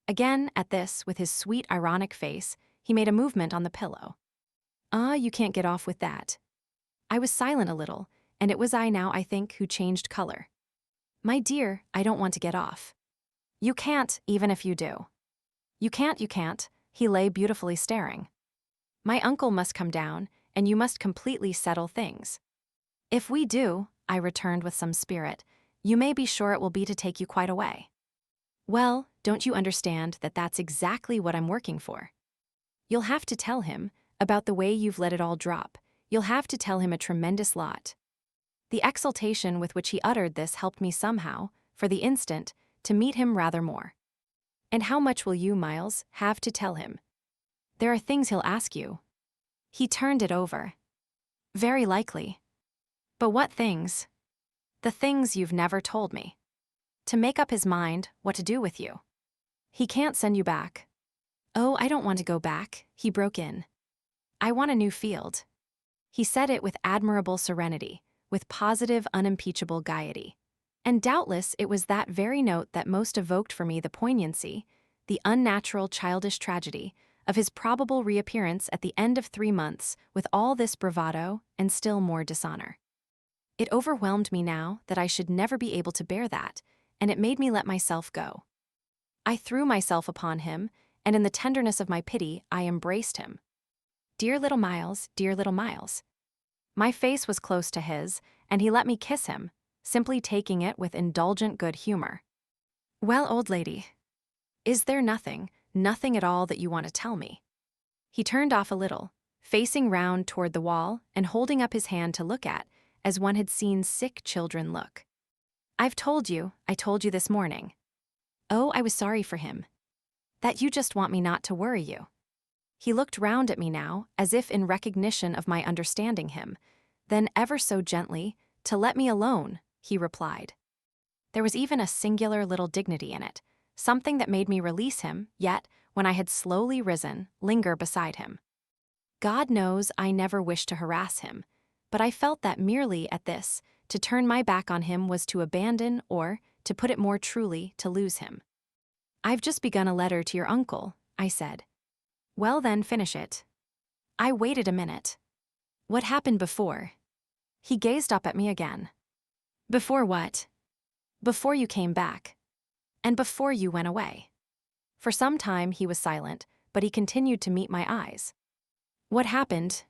Again, at this, with his sweet, ironic face, he made a movement on the pillow. You can't get off with that. I was silent a little, and it was I now, I think, who changed color. My dear, I don't want to get off. You can't, even if you do. You can't, he lay beautifully staring. My uncle must come down, and you must completely settle things. If we do, I returned with some spirit, you may be sure it will be to take you quite away. Well, don't you understand that that's exactly what I'm working for? You'll have to tell him about the way you've let it all drop. You'll have to tell him a tremendous lot. The exultation with which he uttered this helped me somehow, for the instant, to meet him rather more. And how much will you, Miles, have to tell him? There are things he'll ask you. He turned it over. Very likely. But what things? The things you've never told me. To make up his mind what to do with you. He can't send you back. Oh, I don't want to go back, he broke in. I want a new field. He said it with admirable serenity, with positive, unimpeachable gaiety. And doubtless it was that very note that most evoked for me the poignancy, the unnatural childish tragedy, of his probable reappearance at the end of 3 months with all this bravado and still more dishonor. It overwhelmed me now that I should never be able to bear that, and it made me let myself go. I threw myself upon him, and in the tenderness of my pity, I embraced him. Dear little Miles, dear little Miles. My face was close to his, and he let me kiss him, simply taking it with indulgent good humor. Well, old lady, is there nothing at all that you want to tell me? He turned off a little, facing round toward the wall and holding up his hand to look at, as one had seen sick children look. I told you this morning. Oh, I was sorry for him. That you just want me not to worry you. He looked round at me now, as if in recognition of my understanding him, then ever so gently, to let me alone, he replied. There was even a singular little dignity in it, something that made me release him, yet, when I had slowly risen, linger beside him. God knows I never wished to harass him, but I felt that merely at this, to turn my back on him was to abandon or, to put it more truly, to lose him. I've just begun a letter to your uncle, I said. Well then, finish it. I waited a minute. What happened before? He gazed up at me again. Before what? Before you came back. And before you went away. For some time he was silent, but he continued to meet my eyes. What happened?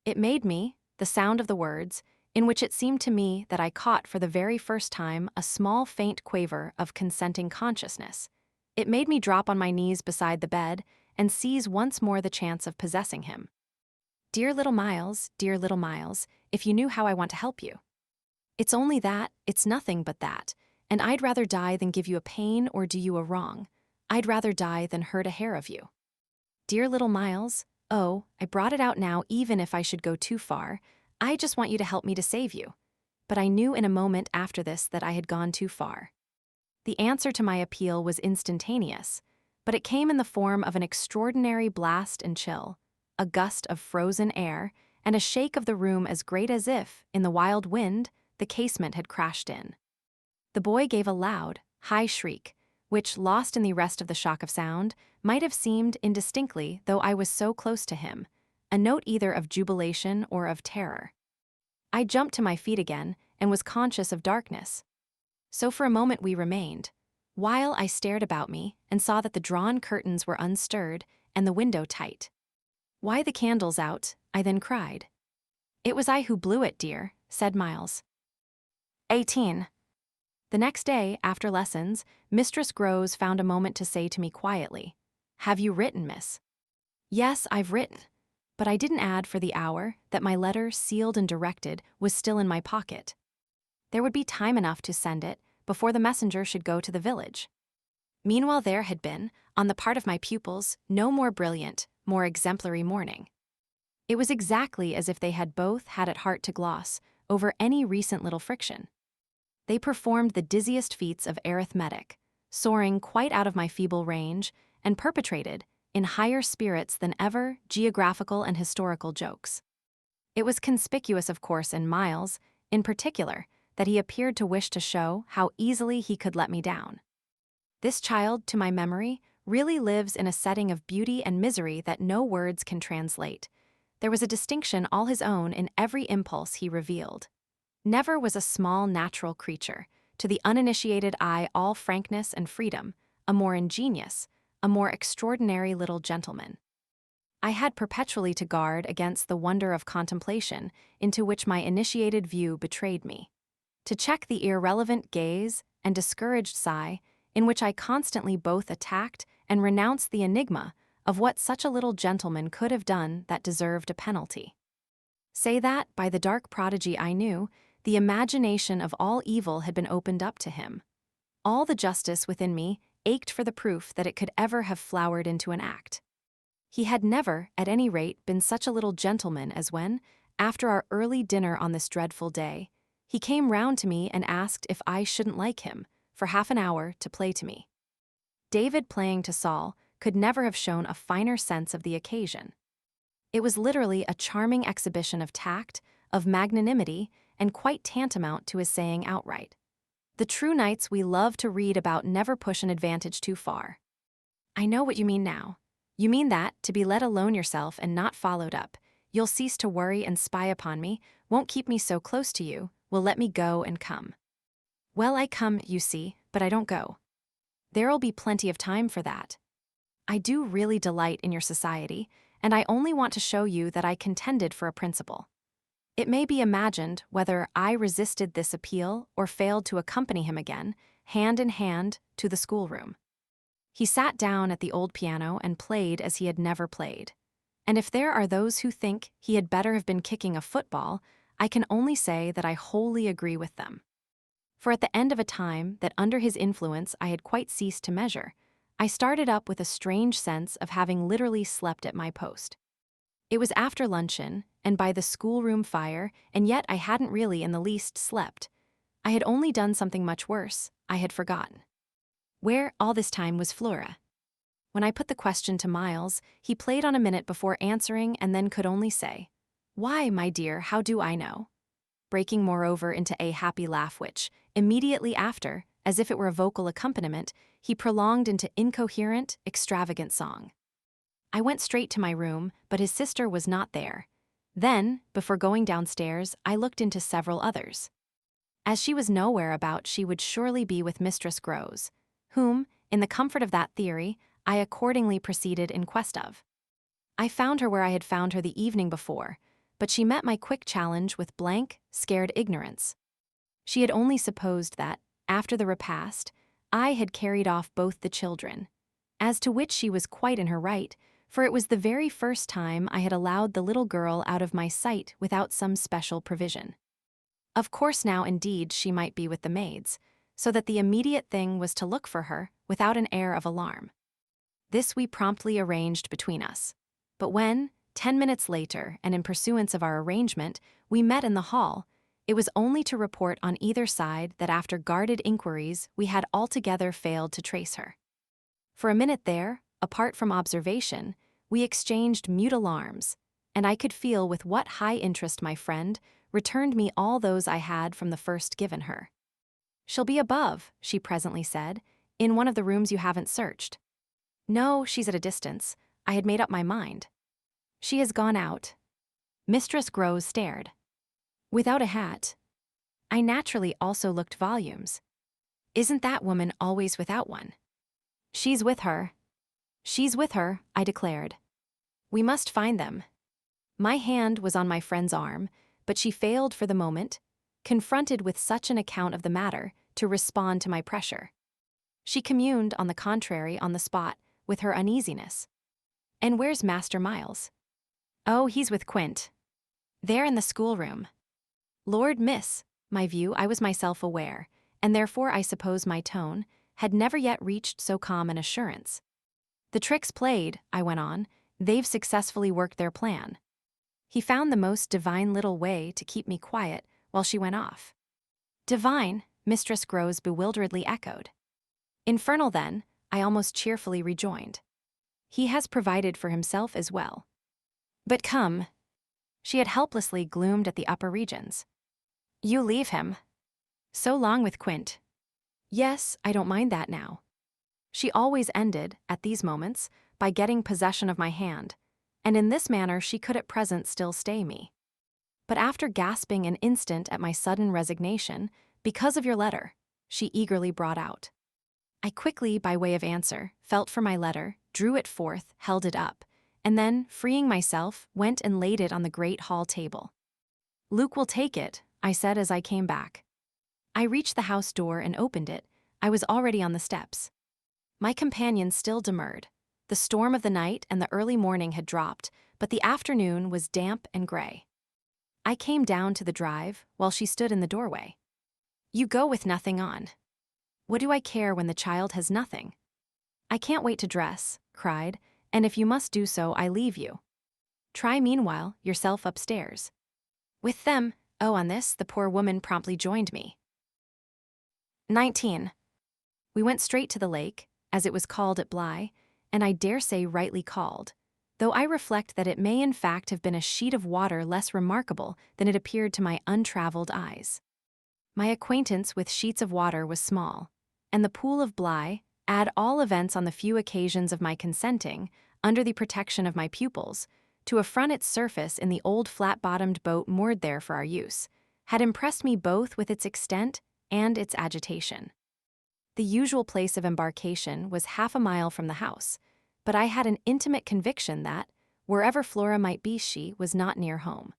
It made me, the sound of the words, in which it seemed to me that I caught for the very first time a small faint quaver of consenting consciousness. It made me drop on my knees beside the bed and seize once more the chance of possessing him. Dear little Miles, if you knew how I want to help you. It's only that, it's nothing but that, and I'd rather die than give you a pain or do you a wrong. I'd rather die than hurt a hair of you. Dear little Miles, oh, I brought it out now even if I should go too far. I just want you to help me to save you. But I knew in a moment after this that I had gone too far. The answer to my appeal was instantaneous, but it came in the form of an extraordinary blast and chill, a gust of frozen air, and a shake of the room as great as if, in the wild wind, the casement had crashed in. The boy gave a loud, high shriek, which, lost in the rest of the shock of sound, might have seemed indistinctly, though I was so close to him, a note either of jubilation or of terror. I jumped to my feet again and was conscious of darkness. So for a moment we remained, while I stared about me and saw that the drawn curtains were unstirred and the window tight. Why the candles out? I then cried. It was I who blew it, dear, said Miles. 18. The next day, after lessons, Mistress Groves found a moment to say to me quietly, Have you written, miss? Yes, I've written. But I didn't add for the hour that my letter, sealed and directed, was still in my pocket. There would be time enough to send it before the messenger should go to the village. Meanwhile, there had been, on the part of my pupils, no more brilliant, more exemplary morning. It was exactly as if they had both had at heart to gloss over any recent little friction. They performed the dizziest feats of arithmetic, soaring quite out of my feeble range, and perpetrated, in higher spirits than ever, geographical and historical jokes. It was conspicuous, of course, in Miles, in particular, that he appeared to wish to show how easily he could let me down. This child, to my memory, really lives in a setting of beauty and misery that no words can translate. There was a distinction all his own in every impulse he revealed. Never was a small natural creature, to the uninitiated eye all frankness and freedom, a more ingenious, a more extraordinary little gentleman. I had perpetually to guard against the wonder of contemplation into which my initiated view betrayed me, to check the irrelevant gaze and discouraged sigh in which I constantly both attacked and renounced the enigma of what such a little gentleman could have done that deserved a penalty. Say that, by the dark prodigy I knew, the imagination of all evil had been opened up to him. All the justice within me ached for the proof that it could ever have flowered into an act. He had never, at any rate, been such a little gentleman as when, after our early dinner on this dreadful day, he came round to me and asked if I shouldn't like him, for half an hour, to play to me. David playing to Saul could never have shown a finer sense of the occasion. It was literally a charming exhibition of tact, of magnanimity, and quite tantamount to his saying outright, "The true knights we love to read about never push an advantage too far." I know what you mean now. You mean that, to be let alone yourself and not followed up, you'll cease to worry and spy upon me, won't keep me so close to you, will let me go and come. Well, I come, you see, but I don't go. There'll be plenty of time for that. I do really delight in your society, and I only want to show you that I contended for a principle. It may be imagined whether I resisted this appeal or failed to accompany him again, hand in hand, to the schoolroom. He sat down at the old piano and played as he had never played. And if there are those who think he had better have been kicking a football, I can only say that I wholly agree with them. For at the end of a time that under his influence I had quite ceased to measure, I started up with a strange sense of having literally slept at my post. It was after luncheon, and by the schoolroom fire, and yet I hadn't really in the least slept. I had only done something much worse. I had forgotten. Where, all this time, was Flora? When I put the question to Miles, he played on a minute before answering and then could only say, "Why, my dear, how do I know?" Breaking moreover into a happy laugh which, immediately after, as if it were a vocal accompaniment, he prolonged into incoherent, extravagant song. I went straight to my room, but his sister was not there. Then, before going downstairs, I looked into several others. As she was nowhere about, she would surely be with Mistress Groves, whom, in the comfort of that theory, I accordingly proceeded in quest of. I found her where I had found her the evening before, but she met my quick challenge with blank, scared ignorance. She had only supposed that, after the repast, I had carried off both the children, as to which she was quite in her right, for it was the very first time I had allowed the little girl out of my sight without some special provision. Of course now, indeed, she might be with the maids, so that the immediate thing was to look for her, without an air of alarm. This we promptly arranged between us. But when, 10 minutes later, and in pursuance of our arrangement, we met in the hall, it was only to report on either side that after guarded inquiries we had altogether failed to trace her. For a minute there, apart from observation, we exchanged mute alarms, and I could feel with what high interest my friend returned me all those I had from the first given her. "She'll be above," she presently said, "in one of the rooms you haven't searched." "No, she's at a distance. I had made up my mind." "She has gone out." Mistress Groves stared. "Without a hat?" I naturally also looked volumes. "Isn't that woman always without one?" "She's with her." "She's with her," I declared. "We must find them." My hand was on my friend's arm, but she failed for the moment, confronted with such an account of the matter, to respond to my pressure. She communed, on the contrary, on the spot, with her uneasiness. "And where's Master Miles?" "Oh, he's with Quint. They're in the schoolroom." "Lord, miss, My view, I was myself aware, and therefore I suppose my tone, had never yet reached so calm an assurance. The trick's played, I went on, they've successfully worked their plan. He found the most divine little way to keep me quiet while she went off. Divine, Mistress Groves bewilderedly echoed. Infernal then, I almost cheerfully rejoined. He has provided for himself as well. But come. She had helplessly gloomed at the upper regions. You leave him. So long with Quint. Yes, I don't mind that now. She always ended, at these moments, by getting possession of my hand, and in this manner she could at present still stay me. But after gasping an instant at my sudden resignation, because of your letter, she eagerly brought out. I quickly, by way of answer, felt for my letter, drew it forth, held it up, and then, freeing myself, went and laid it on the great hall table. Luke will take it, I said as I came back. I reached the house door and opened it. I was already on the steps. My companion still demurred. The storm of the night and the early morning had dropped, but the afternoon was damp and gray. I came down to the drive while she stood in the doorway. You go with nothing on. What do I care when the child has nothing? I can't wait to dress, cried, and if you must do so, I leave you. Try meanwhile yourself upstairs. With them, on this, the poor woman promptly joined me. 19. We went straight to the lake, as it was called at Bly, and I dare say rightly called, though I reflect that it may in fact have been a sheet of water less remarkable than it appeared to my untraveled eyes. My acquaintance with sheets of water was small, and the pool of Bly, at all events on the few occasions of my consenting, under the protection of my pupils, to affront its surface in the old flat-bottomed boat moored there for our use, had impressed me both with its extent and its agitation. The usual place of embarkation was half a mile from the house, but I had an intimate conviction that, wherever Flora might be, she was not near home.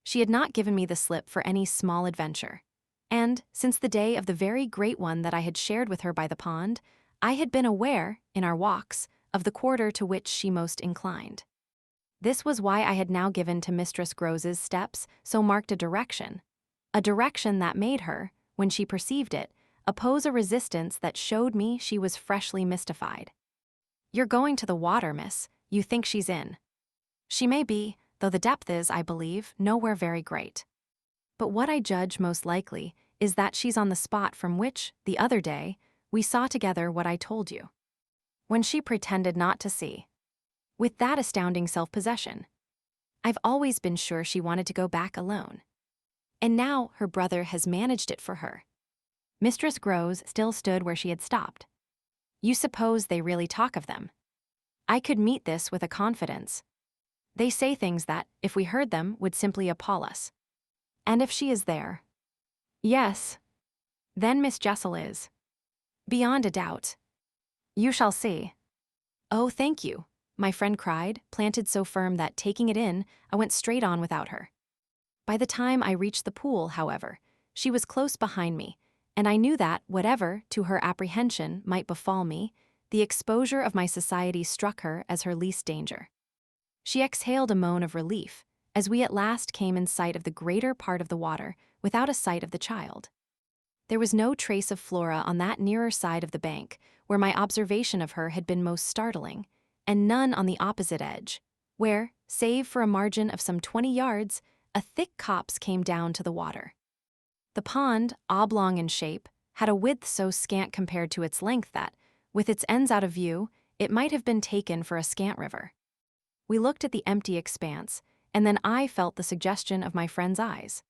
She had not given me the slip for any small adventure, and, since the day of the very great one that I had shared with her by the pond, I had been aware, in our walks, of the quarter to which she most inclined. This was why I had now given to Mistress Groves's steps so marked a direction that made her, when she perceived it, oppose a resistance that showed me she was freshly mystified. You're going to the water, miss. You think she's in. She may be, though the depth is, I believe, nowhere very great. But what I judge most likely is that she's on the spot from which, the other day, we saw together what I told you. When she pretended not to see. With that astounding self-possession. I've always been sure she wanted to go back alone. And now her brother has managed it for her. Mistress Groves still stood where she had stopped. You suppose they really talk of them? I could meet this with a confidence. They say things that, if we heard them, would simply appall us. And if she is there? Yes. Then Miss Jessel is. Beyond a doubt. You shall see. Oh, thank you, my friend cried, planted so firm that, taking it in, I went straight on without her. By the time I reached the pool, however, she was close behind me, and I knew that, whatever, to her apprehension, might befall me, the exposure of my society struck her as her least danger. She exhaled a moan of relief, as we at last came in sight of the greater part of the water, without a sight of the child. There was no trace of Flora on that nearer side of the bank, where my observation of her had been most startling, and none on the opposite edge, where, save for a margin of some 20 yards, a thick copse came down to the water. The pond, oblong in shape, had a width so scant compared to its length that, with its ends out of view, it might have been taken for a scant river. We looked at the empty expanse, and then I felt the suggestion of my friend's eyes.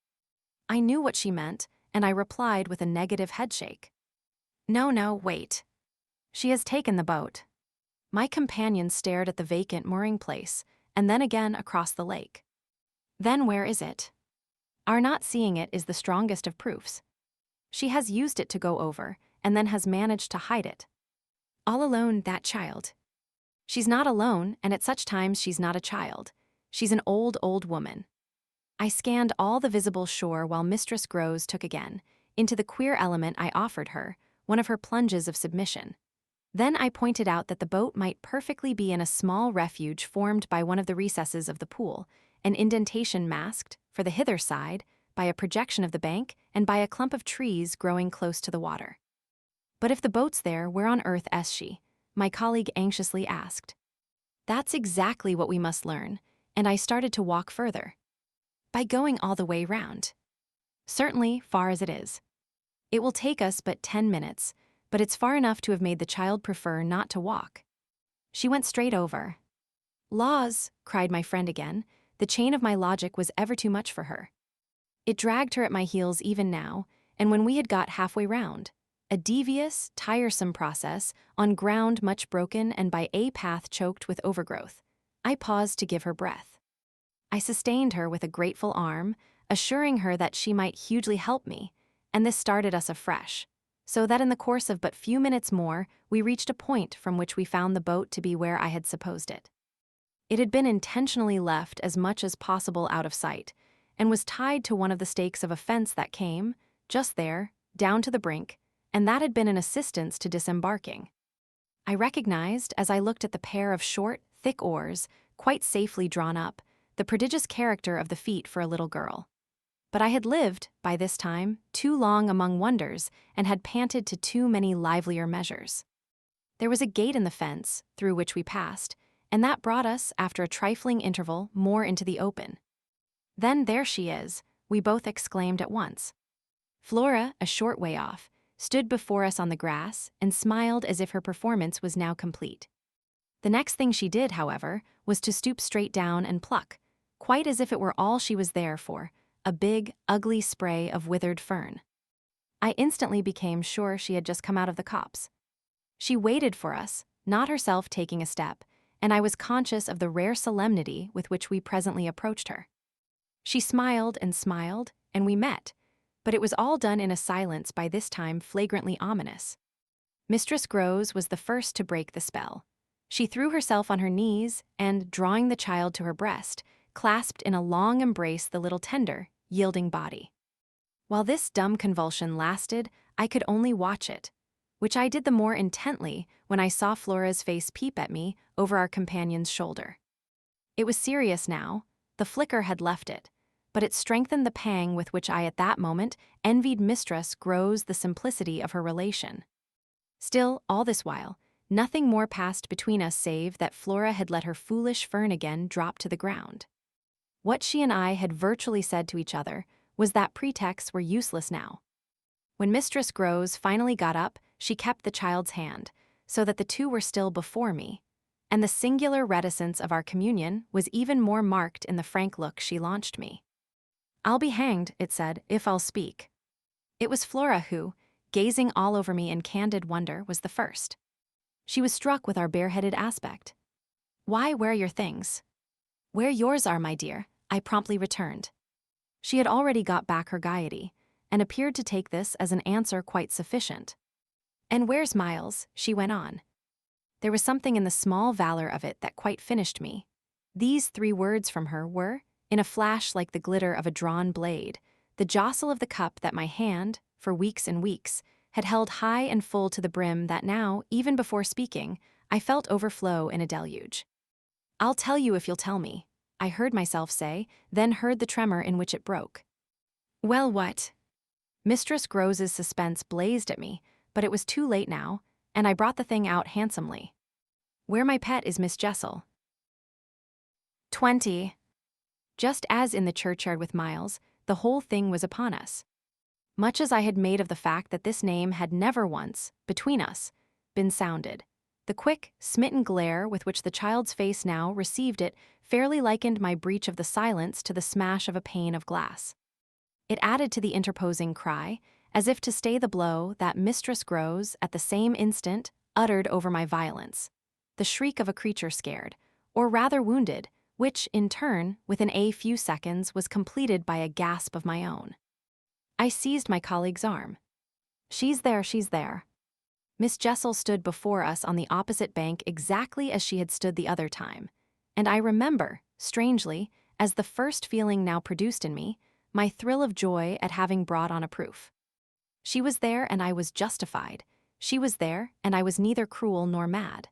I knew what she meant, and I replied with a negative headshake. No, wait. She has taken the boat. My companion stared at the vacant mooring place, and then again across the lake. Then where is it? Our not seeing it is the strongest of proofs. She has used it to go over, and then has managed to hide it. All alone, that child. She's not alone, and at such times she's not a child. She's an old woman. I scanned all the visible shore while Mistress Groves took again, into the queer element I offered her, one of her plunges of submission. Then I pointed out that the boat might perfectly be in a small refuge formed by one of the recesses of the pool, an indentation masked, for the hither side, by a projection of the bank, and by a clump of trees growing close to the water. "But if the boat's there, where on earth is she?" my colleague anxiously asked. "That's exactly what we must learn," and I started to walk further. "By going all the way round." "Certainly, far as it is. It will take us but 10 minutes, but it's far enough to have made the child prefer not to walk." She went straight over. "Laws!" cried my friend again. The chain of my logic was ever too much for her. It dragged her at my heels even now, and when we had got halfway round, a devious, tiresome process, on ground much broken and by a path choked with overgrowth, I paused to give her breath. I sustained her with a grateful arm, assuring her that she might hugely help me, and this started us afresh, so that in the course of but few minutes more, we reached a point from which we found the boat to be where I had supposed it. It had been intentionally left as much as possible out of sight, and was tied to one of the stakes of a fence that came, just there, down to the brink, and that had been an assistance to disembarking. I recognized, as I looked at the pair of short, thick oars, quite safely drawn up, the prodigious character of the feat for a little girl. But I had lived, by this time, too long among wonders, and had panted to too many livelier measures. There was a gate in the fence, through which we passed, and that brought us, after a trifling interval, more into the open. "Then there she is," we both exclaimed at once. Flora, a short way off, stood before us on the grass and smiled as if her performance was now complete. The next thing she did, however, was to stoop straight down and pluck, quite as if it were all she was there for, a big, ugly spray of withered fern. I instantly became sure she had just come out of the copse. She waited for us, not herself taking a step, and I was conscious of the rare solemnity with which we presently approached her. She smiled, and we met, but it was all done in a silence by this time flagrantly ominous. Mistress Groves was the first to break the spell. She threw herself on her knees and, drawing the child to her breast, clasped in a long embrace the little tender, yielding body. While this dumb convulsion lasted, I could only watch it, which I did the more intently when I saw Flora's face peep at me over our companion's shoulder. It was serious now. The flicker had left it, but it strengthened the pang with which I at that moment envied Mistress Groves the simplicity of her relation. Still, all this while, nothing more passed between us save that Flora had let her foolish fern again drop to the ground. What she and I had virtually said to each other was that pretexts were useless now. When Mistress Groves finally got up, she kept the child's hand, so that the two were still before me, and the singular reticence of our communion was even more marked in the frank look she launched me. "I'll be hanged," it said, "if I'll speak." It was Flora who, gazing all over me in candid wonder, was the first. She was struck with our bareheaded aspect. "Why, where are your things?" "Where yours are, my dear," I promptly returned. She had already got back her gaiety, and appeared to take this as an answer quite sufficient. "And where's Miles?" she went on. There was something in the small valor of it that quite finished me. These 3 words from her were, in a flash like the glitter of a drawn blade, the jostle of the cup that my hand, for weeks and weeks, had held high and full to the brim that now, even before speaking, I felt overflow in a deluge. "I'll tell you if you'll tell me," I heard myself say, then heard the tremor in which it broke. "Well, what?" Mistress Groves's suspense blazed at me, but it was too late now, and I brought the thing out handsomely. "Where my pet is Miss Jessel." 20. Just as in the churchyard with Miles, the whole thing was upon us. Much as I had made of the fact that this name had never once, between us, been sounded, the quick, smitten glare with which the child's face now received it fairly likened my breach of the silence to the smash of a pane of glass. It added to the interposing cry, as if to stay the blow that Mistress Groves, at the same instant, uttered over my violence, the shriek of a creature scared, or rather wounded, which, in turn, within a few seconds, was completed by a gasp of my own. I seized my colleague's arm. She's there." Miss Jessel stood before us on the opposite bank exactly as she had stood the other time, and I remember, strangely, as the first feeling now produced in me, my thrill of joy at having brought on a proof. She was there and I was justified. She was there and I was neither cruel nor mad.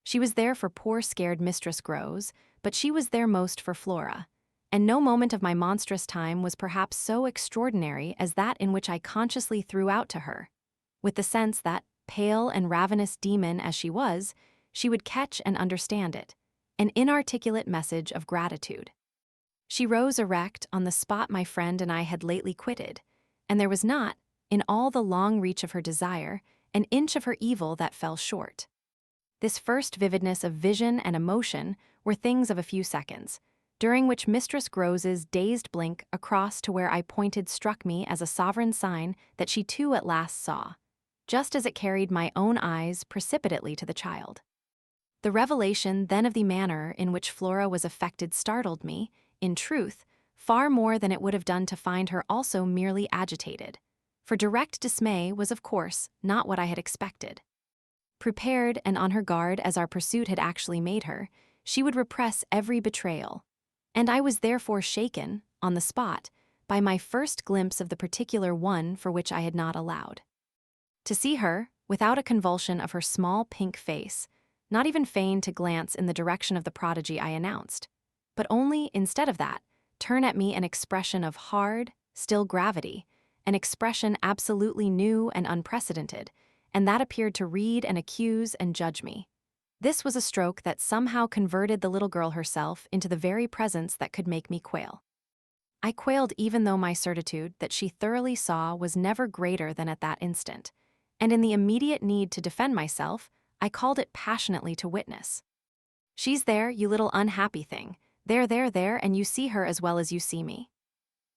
She was there for poor scared Mistress Groves, but she was there most for Flora, and no moment of my monstrous time was perhaps so extraordinary as that in which I consciously threw out to her, with the sense that, pale and ravenous demon as she was, she would catch and understand it, an inarticulate message of gratitude. She rose erect on the spot my friend and I had lately quitted, and there was not, in all the long reach of her desire, an inch of her evil that fell short. This first vividness of vision and emotion were things of a few seconds, during which Mistress Grose's dazed blink across to where I pointed struck me as a sovereign sign that she too at last saw, just as it carried my own eyes precipitately to the child. The revelation then of the manner in which Flora was affected startled me, in truth, far more than it would have done to find her also merely agitated, for direct dismay was of course not what I had expected. Prepared and on her guard as our pursuit had actually made her, she would repress every betrayal, and I was therefore shaken, on the spot, by my first glimpse of the particular one for which I had not allowed. To see her, without a convulsion of her small pink face, not even feign to glance in the direction of the prodigy I announced, but only, instead of that, turn at me an expression of hard, still gravity, an expression absolutely new and unprecedented, and that appeared to read and accuse and judge me. This was a stroke that somehow converted the little girl herself into the very presence that could make me quail. I quailed even though my certitude that she thoroughly saw was never greater than at that instant, and in the immediate need to defend myself, I called it passionately to witness. "She's there, you little unhappy thing. There, and you see her as well as you see me."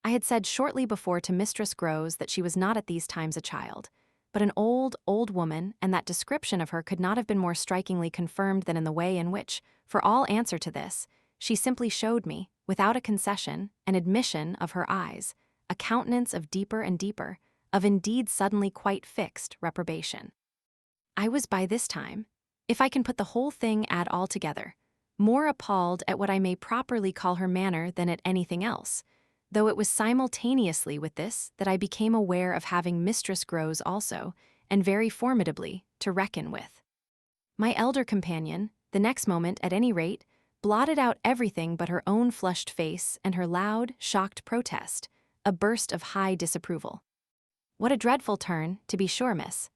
I had said shortly before to Mistress Grose that she was not at these times a child, but an old woman, and that description of her could not have been more strikingly confirmed than in the way in which, for all answer to this, she simply showed me, without a concession, an admission of her eyes, a countenance of deeper and deeper, of indeed suddenly quite fixed reprobation. I was by this time, if I can put the whole thing add all together, more appalled at what I may properly call her manner than at anything else, though it was simultaneously with this that I became aware of having Mistress Grose also, and very formidably, to reckon with. My elder companion, the next moment at any rate, blotted out everything but her own flushed face and her loud, shocked protest, a burst of high disapproval. "What a dreadful turn, to be sure, miss.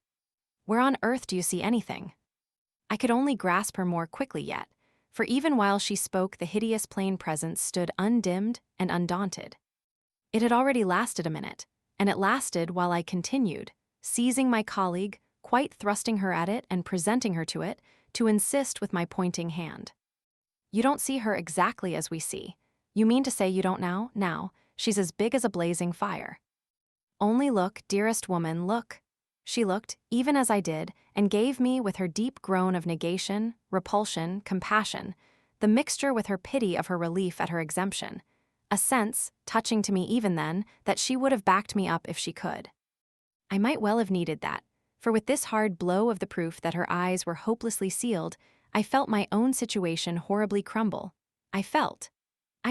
Where on earth do you see anything?" I could only grasp her more quickly yet, for even while she spoke the hideous plain presence stood undimmed and undaunted. It had already lasted a minute, and it lasted while I continued, seizing my colleague, quite thrusting her at it and presenting her to it, to insist with my pointing hand. "You don't see her exactly as we see. You mean to say you don't now? Now, she's as big as a blazing fire. Only look, dearest woman, look." She looked, even as I did, and gave me, with her deep groan of negation, repulsion, compassion, the mixture with her pity of her relief at her exemption, a sense, touching to me even then, that she would have backed me up if she could. I might well have needed that, for with this hard blow of the proof that her eyes were hopelessly sealed, I felt my own situation horribly crumble. I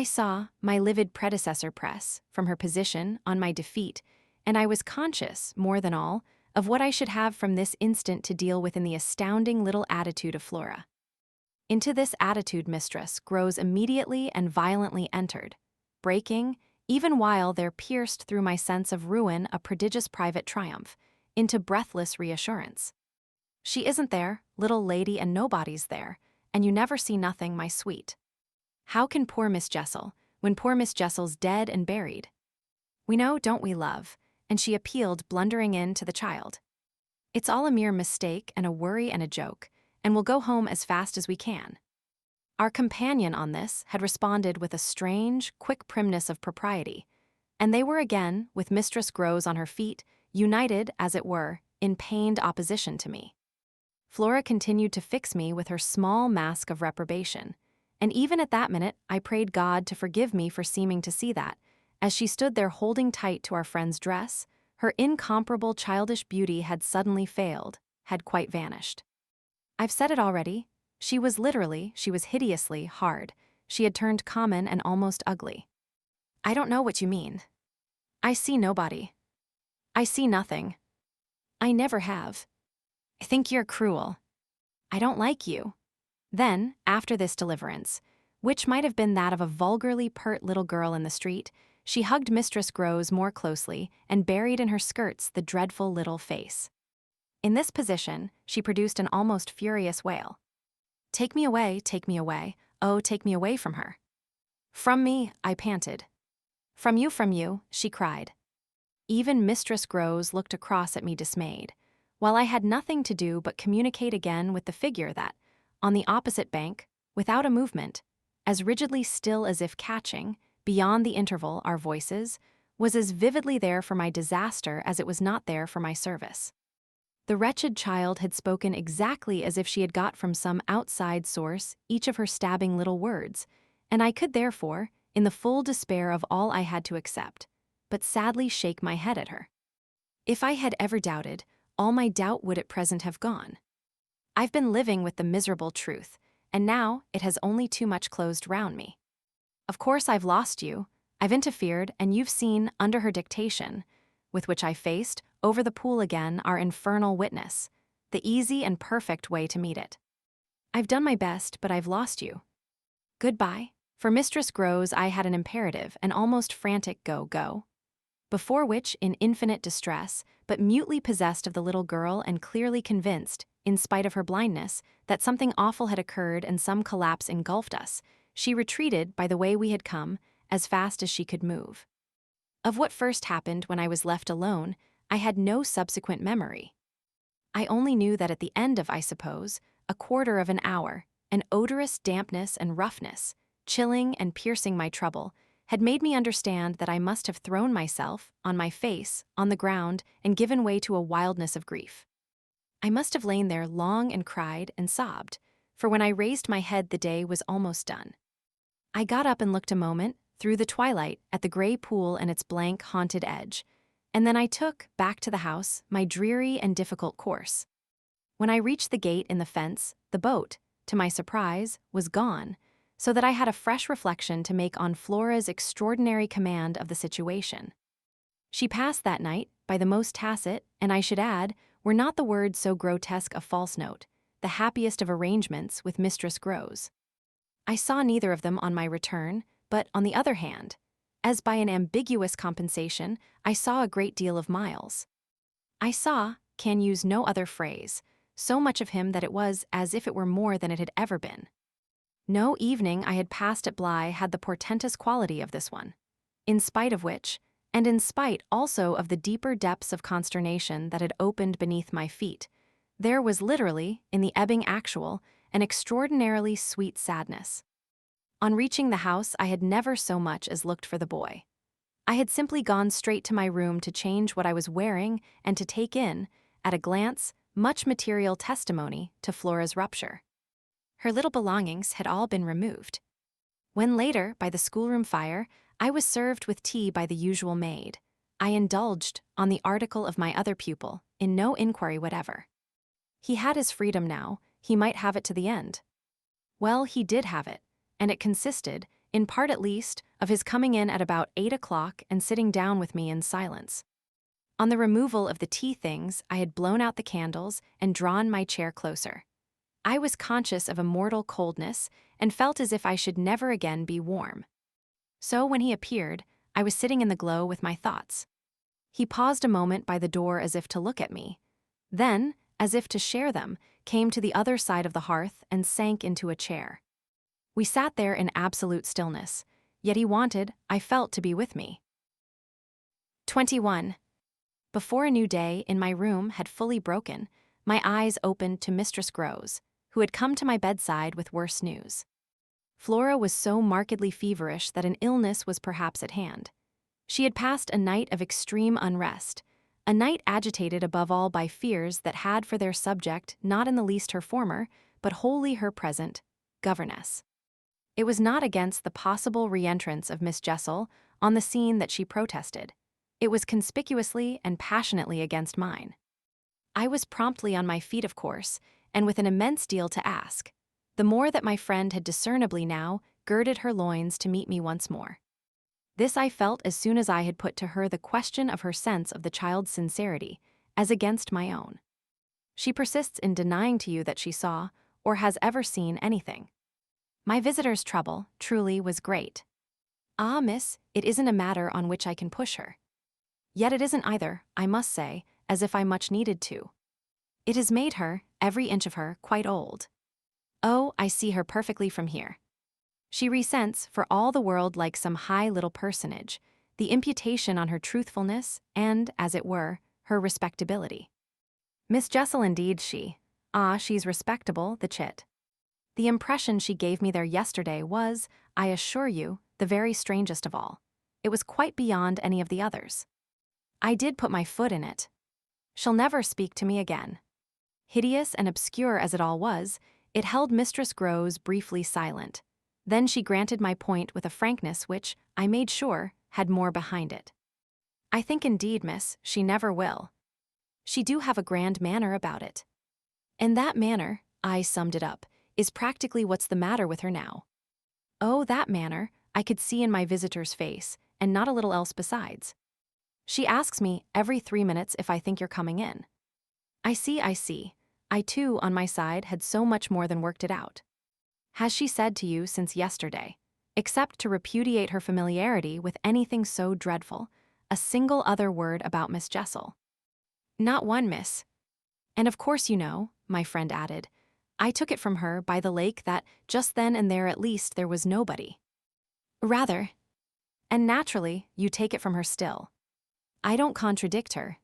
saw my livid predecessor press, from her position, on my defeat, and I was conscious, more than all, of what I should have from this instant to deal with in the astounding little attitude of Flora. Into this attitude Mistress Grose immediately and violently entered, breaking, even while there pierced through my sense of ruin a prodigious private triumph, into breathless reassurance. "She isn't there, little lady, and nobody's there, and you never see nothing, my sweet. How can poor Miss Jessel, when poor Miss Jessel's dead and buried? We know, don't we, love?" And she appealed, blundering in, to the child. "It's all a mere mistake and a worry and a joke, and we'll go home as fast as we can." Our companion on this had responded with a strange, quick primness of propriety, and they were again, with Mistress Grose on her feet, united, as it were, in pained opposition to me. Flora continued to fix me with her small mask of reprobation, and even at that minute I prayed God to forgive me for seeming to see that, as she stood there holding tight to our friend's dress, her incomparable childish beauty had suddenly failed, had quite vanished. I've said it already. She was hideously hard. She had turned common and almost ugly. "I don't know what you mean. I see nobody. I see nothing. I never have. I think you're cruel. I don't like you." Then, after this deliverance, which might have been that of a vulgarly pert little girl in the street, she hugged Mistress Grows more closely and buried in her skirts the dreadful little face. In this position, she produced an almost furious wail. Take me away, oh, take me away from her. From me, I panted. From you, she cried. Even Mistress Grows looked across at me dismayed, while I had nothing to do but communicate again with the figure that, on the opposite bank, without a movement, as rigidly still as if catching, beyond the interval, our voices, was as vividly there for my disaster as it was not there for my service. The wretched child had spoken exactly as if she had got from some outside source each of her stabbing little words, and I could therefore, in the full despair of all I had to accept, but sadly shake my head at her. If I had ever doubted, all my doubt would at present have gone. I've been living with the miserable truth, and now it has only too much closed round me. Of course I've lost you, I've interfered, and you've seen, under her dictation, with which I faced, over the pool again, our infernal witness, the easy and perfect way to meet it. I've done my best, but I've lost you. Goodbye. For Mistress Grows I had an imperative, an almost frantic go, before which, in infinite distress, but mutely possessed of the little girl and clearly convinced, in spite of her blindness, that something awful had occurred and some collapse engulfed us, she retreated by the way we had come, as fast as she could move. Of what first happened when I was left alone, I had no subsequent memory. I only knew that at the end of, I suppose, a quarter of an hour, an odorous dampness and roughness, chilling and piercing my trouble, had made me understand that I must have thrown myself, on my face, on the ground, and given way to a wildness of grief. I must have lain there long and cried and sobbed, for when I raised my head the day was almost done. I got up and looked a moment, through the twilight, at the gray pool and its blank, haunted edge, and then I took, back to the house, my dreary and difficult course. When I reached the gate in the fence, the boat, to my surprise, was gone, so that I had a fresh reflection to make on Flora's extraordinary command of the situation. She passed that night, by the most tacit, and I should add, were not the words so grotesque a false note, the happiest of arrangements with Mistress Grows. I saw neither of them on my return, but, on the other hand, as by an ambiguous compensation, I saw a great deal of Miles. I saw, can use no other phrase, so much of him that it was as if it were more than it had ever been. No evening I had passed at Bly had the portentous quality of this one, in spite of which, and in spite also of the deeper depths of consternation that had opened beneath my feet, there was literally, in the ebbing actual, an extraordinarily sweet sadness. On reaching the house, I had never so much as looked for the boy. I had simply gone straight to my room to change what I was wearing and to take in, at a glance, much material testimony to Flora's rupture. Her little belongings had all been removed. When later, by the schoolroom fire, I was served with tea by the usual maid, I indulged, on the article of my other pupil, in no inquiry whatever. He had his freedom now, he might have it to the end. Well, he did have it, and it consisted, in part at least, of his coming in at about 8 o'clock and sitting down with me in silence. On the removal of the tea things, I had blown out the candles and drawn my chair closer. I was conscious of a mortal coldness and felt as if I should never again be warm. So when he appeared, I was sitting in the glow with my thoughts. He paused a moment by the door as if to look at me. Then, as if to share them, came to the other side of the hearth and sank into a chair. We sat there in absolute stillness, yet he wanted, I felt, to be with me. 21. Before a new day in my room had fully broken, my eyes opened to Mistress Grows, who had come to my bedside with worse news. Flora was so markedly feverish that an illness was perhaps at hand. She had passed a night of extreme unrest, a night agitated above all by fears that had for their subject not in the least her former, but wholly her present, governess. It was not against the possible re-entrance of Miss Jessel on the scene that she protested. It was conspicuously and passionately against mine. I was promptly on my feet, of course, and with an immense deal to ask, the more that my friend had discernibly now girded her loins to meet me once more. This I felt as soon as I had put to her the question of her sense of the child's sincerity, as against my own. She persists in denying to you that she saw, or has ever seen, anything. My visitor's trouble, truly, was great. Ah, miss, it isn't a matter on which I can push her. Yet it isn't either, I must say, as if I much needed to. It has made her, every inch of her, quite old. Oh, I see her perfectly from here. She resents, for all the world like some high little personage, the imputation on her truthfulness and, as it were, her respectability. Miss Jessel indeed she's respectable, the chit. The impression she gave me there yesterday was, I assure you, the very strangest of all. It was quite beyond any of the others. I did put my foot in it. She'll never speak to me again. Hideous and obscure as it all was, it held Mistress Groves briefly silent. Then she granted my point with a frankness which, I made sure, had more behind it. I think indeed, miss, she never will. She do have a grand manner about it. And that manner, I summed it up, is practically what's the matter with her now. Oh, that manner, I could see in my visitor's face, and not a little else besides. She asks me every 3 minutes if I think you're coming in. I see. I too, on my side, had so much more than worked it out. Has she said to you since yesterday, except to repudiate her familiarity with anything so dreadful, a single other word about Miss Jessel? Not one, miss. And of course you know, my friend added, I took it from her by the lake that just then and there at least there was nobody. Rather. And naturally, you take it from her still. I don't contradict her.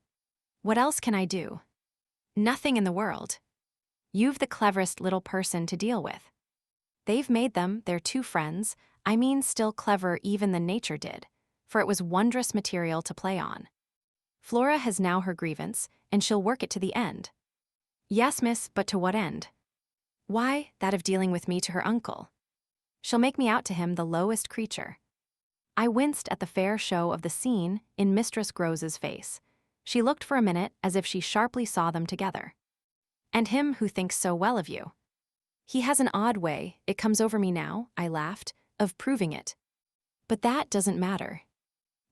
What else can I do? Nothing in the world. You've the cleverest little person to deal with. They've made them their two friends, I mean still cleverer even than nature did, for it was wondrous material to play on. Flora has now her grievance, and she'll work it to the end. Yes, miss, but to what end? Why, that of dealing with me to her uncle. She'll make me out to him the lowest creature. I winced at the fair show of the scene in Mistress Groves's face. She looked for a minute as if she sharply saw them together. And him who thinks so well of you. He has an odd way, it comes over me now, I laughed, of proving it. But that doesn't matter.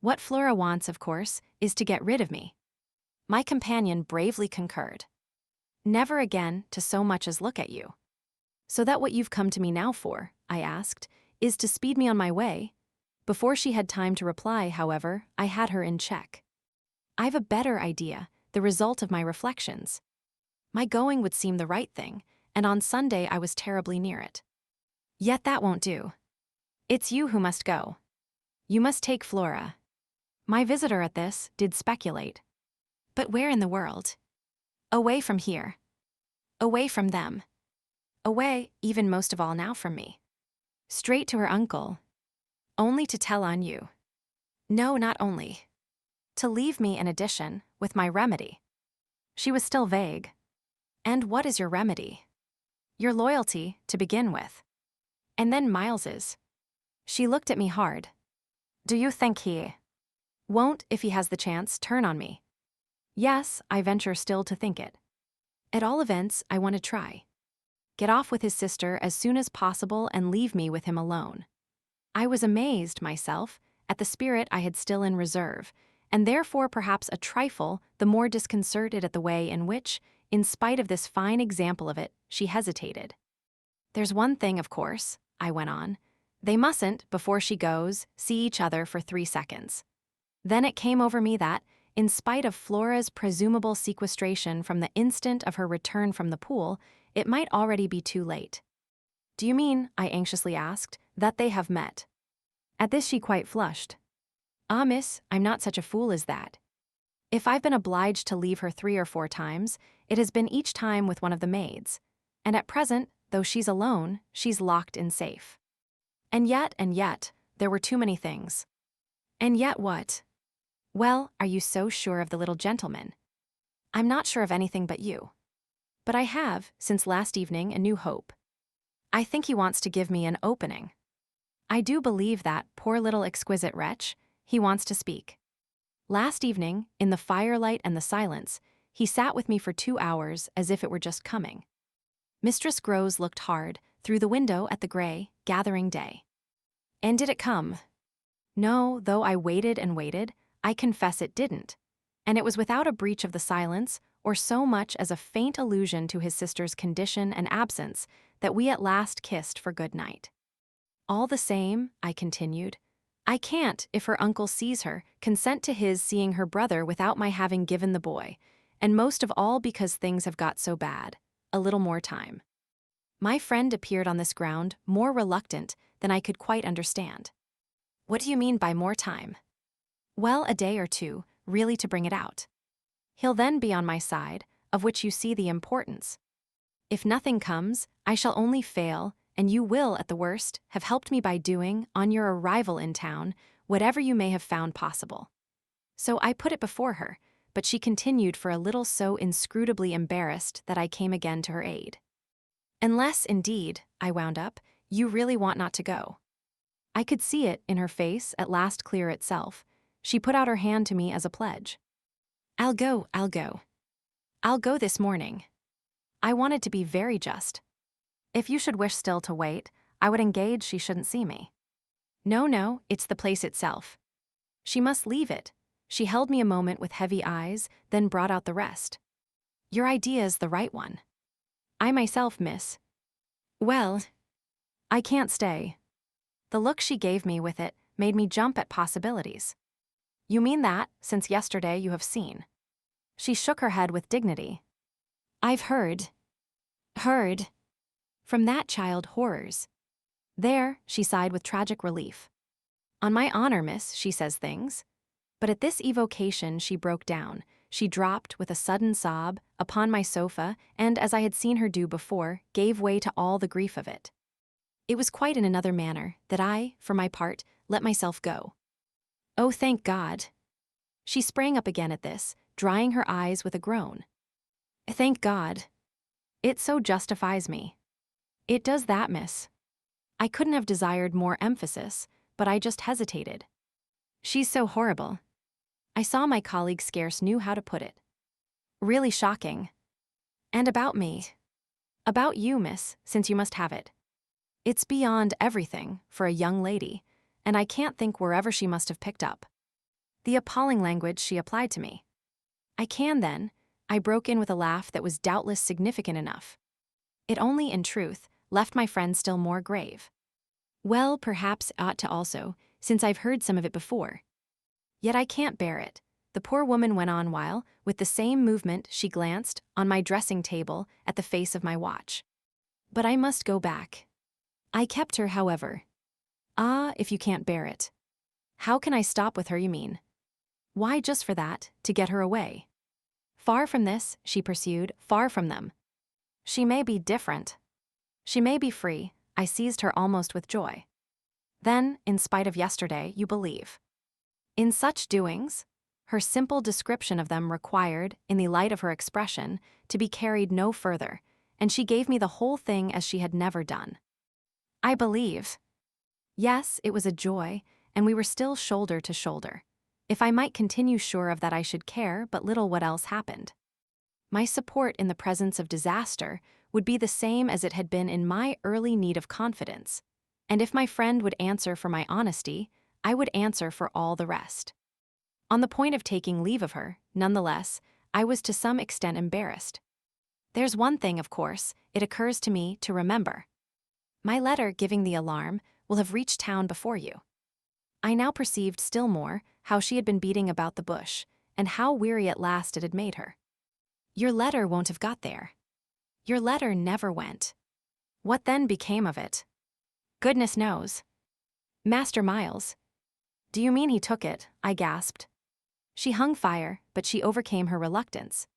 What Flora wants, of course, is to get rid of me. My companion bravely concurred. Never again to so much as look at you. So that what you've come to me now for, I asked, is to speed me on my way? Before she had time to reply, however, I had her in check. I've a better idea, the result of my reflections. My going would seem the right thing, and on Sunday I was terribly near it. Yet that won't do. It's you who must go. You must take Flora. My visitor at this did speculate. But where in the world? Away from here. Away from them. Away, even most of all now from me. Straight to her uncle. Only to tell on you. No, not only. To leave me, in addition, with my remedy. She was still vague. And what is your remedy? Your loyalty, to begin with. And then Miles's. She looked at me hard. Do you think he won't, if he has the chance, turn on me? Yes, I venture still to think it. At all events, I want to try. Get off with his sister as soon as possible and leave me with him alone. I was amazed, myself, at the spirit I had still in reserve, and therefore perhaps a trifle the more disconcerted at the way in which, in spite of this fine example of it, she hesitated. There's one thing, of course, I went on. They mustn't, before she goes, see each other for 3 seconds. Then it came over me that, in spite of Flora's presumable sequestration from the instant of her return from the pool, it might already be too late. Do you mean, I anxiously asked, that they have met? At this she quite flushed. Ah, miss, I'm not such a fool as that. If I've been obliged to leave her 3 or 4 times, it has been each time with one of the maids. And at present, though she's alone, she's locked in safe. And yet, there were too many things. And yet what? Well, are you so sure of the little gentleman? I'm not sure of anything but you. But I have, since last evening, a new hope. I think he wants to give me an opening. I do believe that, poor little exquisite wretch, he wants to speak. Last evening, in the firelight and the silence, he sat with me for 2 hours as if it were just coming. Mistress Groves looked hard, through the window at the gray, gathering day. And did it come? No, though I waited and waited, I confess it didn't. And it was without a breach of the silence, or so much as a faint allusion to his sister's condition and absence, that we at last kissed for good night. All the same, I continued, I can't, if her uncle sees her, consent to his seeing her brother without my having given the boy, and most of all because things have got so bad, a little more time. My friend appeared on this ground more reluctant than I could quite understand. What do you mean by more time? Well, a day or two, really to bring it out. He'll then be on my side, of which you see the importance. If nothing comes, I shall only fail, and you will, at the worst, have helped me by doing, on your arrival in town, whatever you may have found possible. So I put it before her, but she continued for a little so inscrutably embarrassed that I came again to her aid. Unless, indeed, I wound up, you really want not to go. I could see it in her face at last clear itself. She put out her hand to me as a pledge. I'll go. I'll go this morning. I wanted to be very just. If you should wish still to wait, I would engage she shouldn't see me. No, it's the place itself. She must leave it. She held me a moment with heavy eyes, then brought out the rest. Your idea's the right one. I myself, miss. Well, I can't stay. The look she gave me with it made me jump at possibilities. You mean that, since yesterday, you have seen? She shook her head with dignity. I've heard. From that child horrors. There, she sighed with tragic relief. On my honor, miss, she says things. But at this evocation she broke down. She dropped, with a sudden sob, upon my sofa and, as I had seen her do before, gave way to all the grief of it. It was quite in another manner that I, for my part, let myself go. Oh, thank God! She sprang up again at this, drying her eyes with a groan. Thank God! It so justifies me. It does that, miss. I couldn't have desired more emphasis, but I just hesitated. She's so horrible. I saw my colleague scarce knew how to put it. Really shocking. And about me. About you, miss, since you must have it. It's beyond everything, for a young lady, and I can't think wherever she must have picked up the appalling language she applied to me. I can then, I broke in with a laugh that was doubtless significant enough. It only, in truth, left my friend still more grave. Well, perhaps ought to also, since I've heard some of it before. Yet I can't bear it, the poor woman went on while, with the same movement, she glanced, on my dressing table, at the face of my watch. But I must go back. I kept her, however. Ah, if you can't bear it. How can I stop with her, you mean? Why, just for that, to get her away. Far from this, she pursued, far from them. She may be different. She may be free. I seized her almost with joy. Then, in spite of yesterday, you believe. In such doings, her simple description of them required, in the light of her expression, to be carried no further, and she gave me the whole thing as she had never done. I believe. Yes, it was a joy, and we were still shoulder to shoulder. If I might continue sure of that, I should care but little what else happened. My support in the presence of disaster would be the same as it had been in my early need of confidence, and if my friend would answer for my honesty, I would answer for all the rest. On the point of taking leave of her, nonetheless, I was to some extent embarrassed. There's one thing, of course, it occurs to me to remember. My letter giving the alarm will have reached town before you. I now perceived still more how she had been beating about the bush, and how weary at last it had made her. Your letter won't have got there. Your letter never went. What then became of it? Goodness knows. Master Miles. Do you mean he took it? I gasped. She hung fire, but she overcame her reluctance.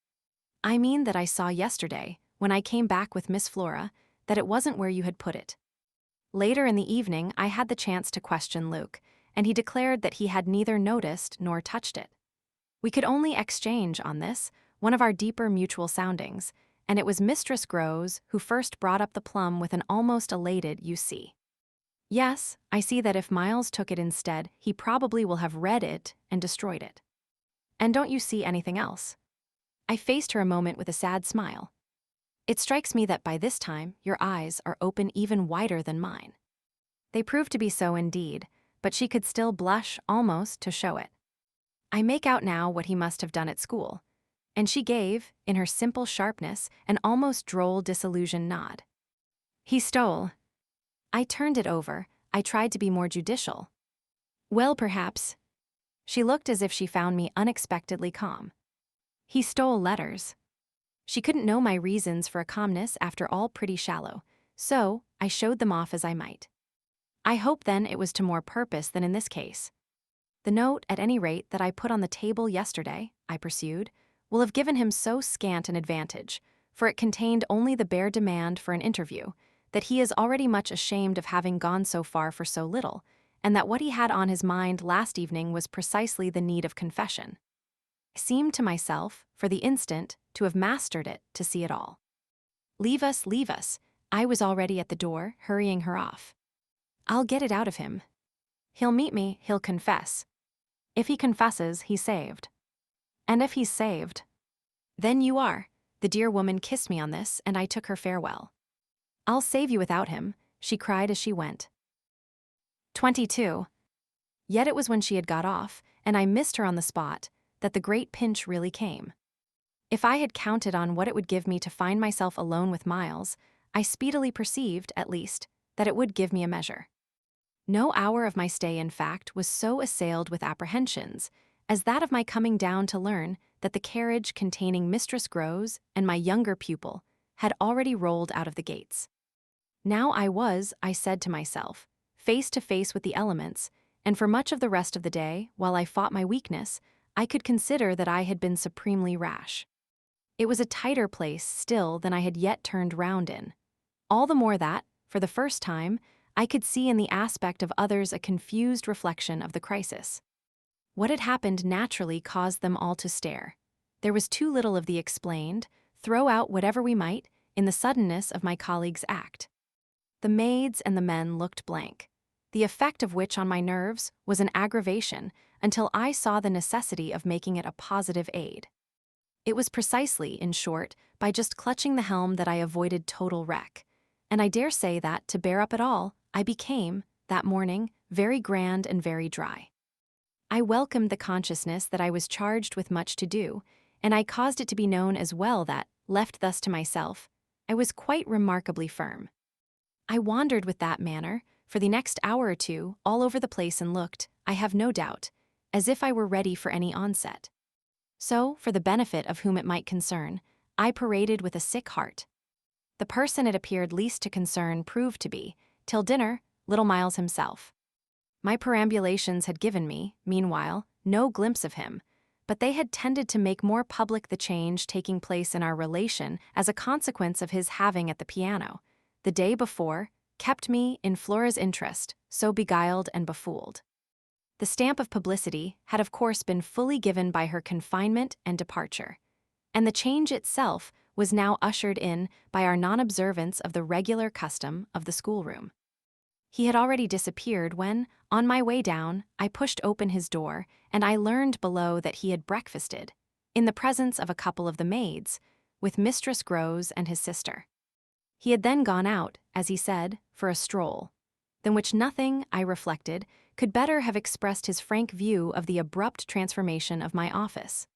I mean that I saw yesterday, when I came back with Miss Flora, that it wasn't where you had put it. Later in the evening, I had the chance to question Luke, and he declared that he had neither noticed nor touched it. We could only exchange on this, one of our deeper mutual soundings, and it was Mistress Groves who first brought up the plum with an almost elated "you see." Yes, I see that if Miles took it instead, he probably will have read it and destroyed it. And don't you see anything else? I faced her a moment with a sad smile. It strikes me that by this time, your eyes are open even wider than mine. They proved to be so indeed, but she could still blush almost to show it. I make out now what he must have done at school, and she gave, in her simple sharpness, an almost droll disillusioned nod. He stole. I turned it over. I tried to be more judicial. Well, perhaps. She looked as if she found me unexpectedly calm. He stole letters. She couldn't know my reasons for a calmness after all pretty shallow, so I showed them off as I might. I hope then it was to more purpose than in this case. The note, at any rate, that I put on the table yesterday, I pursued, will have given him so scant an advantage, for it contained only the bare demand for an interview, that he is already much ashamed of having gone so far for so little, and that what he had on his mind last evening was precisely the need of confession. I seemed to myself, for the instant, to have mastered it, to see it all. Leave us, leave us. I was already at the door, hurrying her off. I'll get it out of him. He'll meet me, he'll confess. If he confesses, he's saved. And if he's saved, then you are. The dear woman kissed me on this, and I took her farewell. I'll save you without him, she cried as she went. 22. Yet it was when she had got off, and I missed her on the spot, that the great pinch really came. If I had counted on what it would give me to find myself alone with Miles, I speedily perceived, at least, that it would give me a measure. No hour of my stay, in fact, was so assailed with apprehensions as that of my coming down to learn that the carriage containing Mistress Groves and my younger pupil had already rolled out of the gates. Now I was, I said to myself, face to face with the elements, and for much of the rest of the day, while I fought my weakness, I could consider that I had been supremely rash. It was a tighter place still than I had yet turned round in. All the more that, for the first time, I could see in the aspect of others a confused reflection of the crisis. What had happened naturally caused them all to stare. There was too little of the explained, throw out whatever we might, in the suddenness of my colleague's act. The maids and the men looked blank, the effect of which on my nerves was an aggravation until I saw the necessity of making it a positive aid. It was precisely, in short, by just clutching the helm that I avoided total wreck, and I dare say that, to bear up at all, I became, that morning, very grand and very dry. I welcomed the consciousness that I was charged with much to do, and I caused it to be known as well that, left thus to myself, I was quite remarkably firm. I wandered with that manner, for the next hour or two, all over the place and looked, I have no doubt, as if I were ready for any onset. So, for the benefit of whom it might concern, I paraded with a sick heart. The person it appeared least to concern proved to be, till dinner, little Miles himself. My perambulations had given me, meanwhile, no glimpse of him, but they had tended to make more public the change taking place in our relation as a consequence of his having at the piano, the day before, kept me, in Flora's interest, so beguiled and befooled. The stamp of publicity had of course been fully given by her confinement and departure, and the change itself was now ushered in by our non-observance of the regular custom of the schoolroom. He had already disappeared when, on my way down, I pushed open his door, and I learned below that he had breakfasted, in the presence of a couple of the maids, with Mistress Groves and his sister. He had then gone out, as he said, for a stroll, than which nothing, I reflected, could better have expressed his frank view of the abrupt transformation of my office.